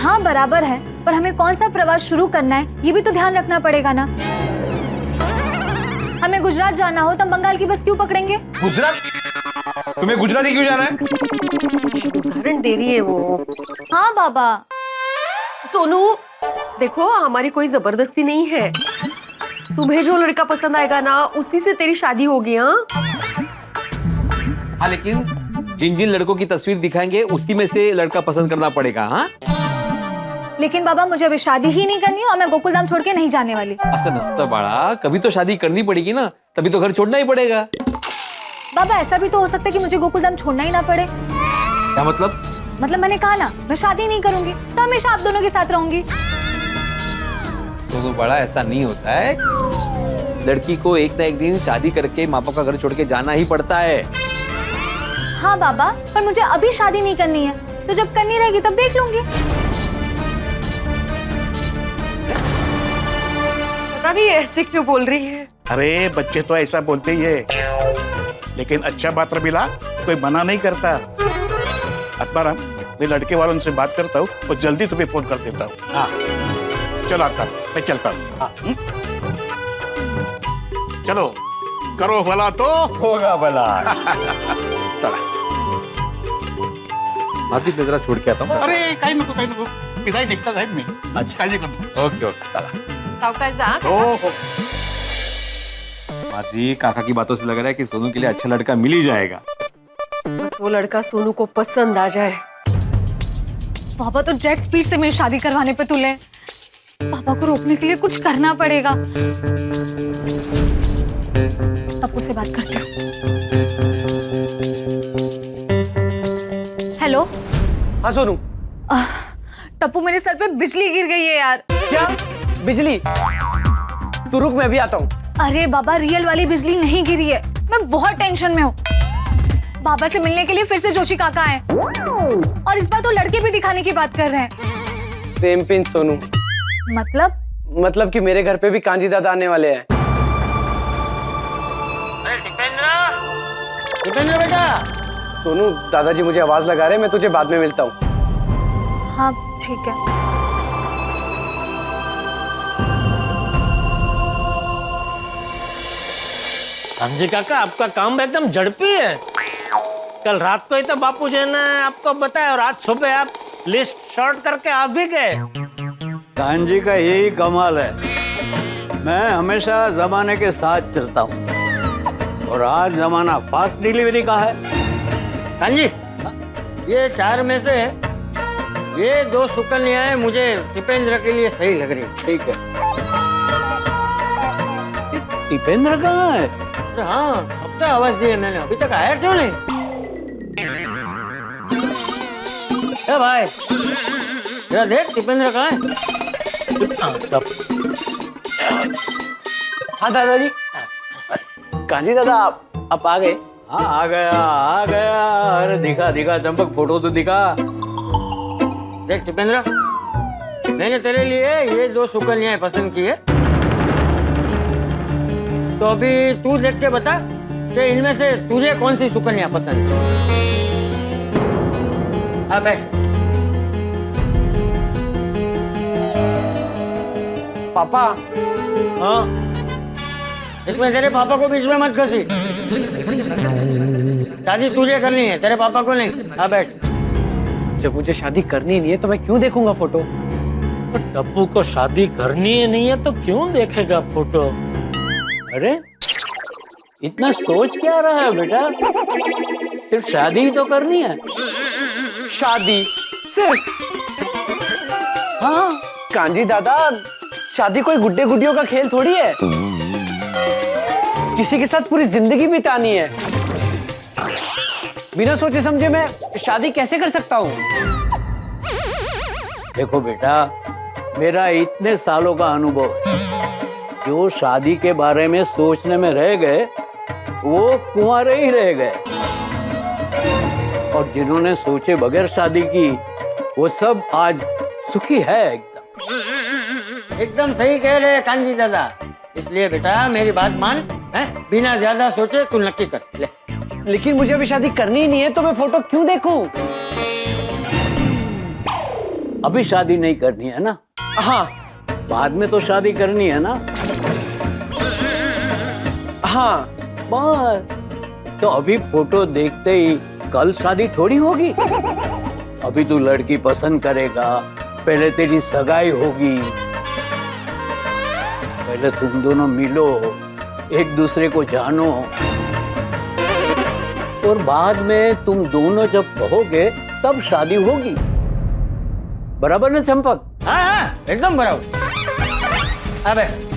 हाँ बराबर है, पर हमें कौन सा प्रवास शुरू करना है ये भी तो ध्यान रखना पड़ेगा ना। हमें गुजरात जाना हो तो बंगाल की बस क्यों पकड़ेंगे? गुजरात? तुम्हें गुजरात ही क्यों जाना है? उदाहरण दे रही है वो। हाँ बाबा। सोनू देखो, हमारी कोई जबरदस्ती नहीं है। तुम्हें जो लड़का पसंद आएगा ना, उसी से तेरी शादी होगी। हाँ, लेकिन जिन जिन लड़कों की तस्वीर दिखाएंगे उसी में से लड़का पसंद करना पड़ेगा। हाँ, लेकिन बाबा मुझे अभी शादी ही नहीं करनी और मैं गोकुलधाम छोड़ के नहीं जाने वाली। ऐसा नस्ता बाड़ा, कभी तो शादी करनी पड़ेगी ना, तभी तो घर छोड़ना ही पड़ेगा। बाबा ऐसा भी तो हो सकता है कि मुझे गोकुलधाम छोड़ना ही ना पड़े। क्या मतलब? मतलब मैंने कहा ना, मैं शादी नहीं करूंगी तो हमेशा आप दोनों के साथ रहूंगी। सोनू बाड़ा, ऐसा नहीं होता है। लड़की को एक ना एक दिन शादी करके माँ बाप का घर छोड़ के जाना ही पड़ता है। हाँ बाबा, पर मुझे अभी शादी नहीं करनी है, तो जब करनी रहेगी तब देख लूंगी। पता नहीं ऐसे क्यों बोल रही है। अरे बच्चे तो ऐसा बोलते ही है, लेकिन अच्छा पात्र मिला कोई मना नहीं करता। आत्माराम, मैं लड़के वालों से बात करता हूँ और जल्दी तुम्हें फोन कर देता हूँ। हाँ चलो आत्मा, मैं चलता हूँ। चलो, करो भला तो होगा भला। चला। आदि जरा छोड़ के आता हूँ। अरे काही नको पिसाई निघता जाईल मी। अच्छा, काळजी करू। ओके ओके, चला। सावकाश जा। हो। आदि, काका की बातों से लग रहा है कि सोनू के लिए अच्छा लड़का मिल ही जाएगा। बस वो लड़का सोनू को पसंद आ जाए। पापा तो जेट स्पीड से मेरी शादी करवाने पे तुले। पापा को रोकने के लिए कुछ करना पड़ेगा। टप्पू से बात करते हैं। हेलो। हाँ सोनू। टप्पू, मेरे सर पे बिजली गिर गई है यार। क्या बिजली? तू रुक, मैं अभी आता हूँ। अरे बाबा, रियल वाली बिजली नहीं गिरी है। मैं बहुत टेंशन में हूँ। बाबा से मिलने के लिए फिर से जोशी काका आए और इस बार तो लड़के भी दिखाने की बात कर रहे हैं। Same pinch Sonu. मतलब कि मेरे घर पे भी कांजी दादा आने वाले हैं। अरे टिपेंद्र बेटा। सोनू, दादाजी मुझे आवाज लगा रहे हैं, मैं तुझे बाद में मिलता हूँ। हाँ ठीक है। कांजी काका, आपका काम एकदम झड़पी है। कल रात को ही तो बापू जी ने आपको बताया और आज सुबह आप लिस्ट शॉर्ट करके आ भी गए। कांजी का यही कमाल है। मैं हमेशा जमाने के साथ चलता हूँ और आज जमाना फास्ट डिलीवरी का है। कांजी, ये 4 में से ये 2 सुकन्याएं मुझे टिपेंद्र के लिए सही लग रही है। ठीक है। टिपेंद्र कहाँ है? हाँ, अब तो आवाज दी है मैंने, अभी तक आया क्यों नहीं? ए भाई, जरा देख टिपेंद्र कहाँ है? हाँ दादाजी। कांजी दादा, आप आ गए। हाँ आ गया। अरे दिखा दिखा चंपक, फोटो तो दिखा। देख टिपेंद्र, मैंने तेरे लिए ये 2 सुकन्याएं पसंद की है, तो अभी तू देख के बता कि इनमें से तुझे कौन सी सुकन्या पसंद है। हाँ बैठ। पापा। हाँ, इसमें तेरे पापा को बीच में मत घसी। शादी तुझे करनी है, तेरे पापा को नहीं। हाँ बैठ। जब मुझे शादी करनी नहीं है तो मैं क्यों देखूंगा फोटो? टप्पू को शादी करनी ही नहीं है तो क्यों देखेगा फोटो? अरे इतना सोच क्या रहा है बेटा? सिर्फ शादी ही तो करनी है। शादी सिर्फ? हाँ कांजी दादा, शादी कोई गुड्डे गुड्डियों का खेल थोड़ी है। किसी के साथ पूरी जिंदगी बितानी है। बिना सोचे समझे मैं शादी कैसे कर सकता हूँ? देखो बेटा, मेरा इतने सालों का अनुभव है, जो शादी के बारे में सोचने में रह गए वो कुंवारे ही रह गए, और जिन्होंने सोचे बगैर शादी की वो सब आज सुखी है। एकदम सही कह रहे हैं कांजी दादा। इसलिए बेटा मेरी बात मान, है? बिना ज्यादा सोचे तू नक्की कर ले। लेकिन मुझे अभी शादी करनी ही नहीं है तो मैं फोटो क्यों देखूं? अभी शादी नहीं करनी है ना? हाँ। बाद में तो शादी करनी है ना? हाँ। बस तो अभी फोटो देखते ही कल शादी थोड़ी होगी। अभी तू लड़की पसंद करेगा, पहले तेरी सगाई होगी, पहले तुम दोनों मिलो, एक दूसरे को जानो, और बाद में तुम दोनों जब कहोगे तब शादी होगी। बराबर ना चंपक? हाँ हाँ एकदम बराबर। अबे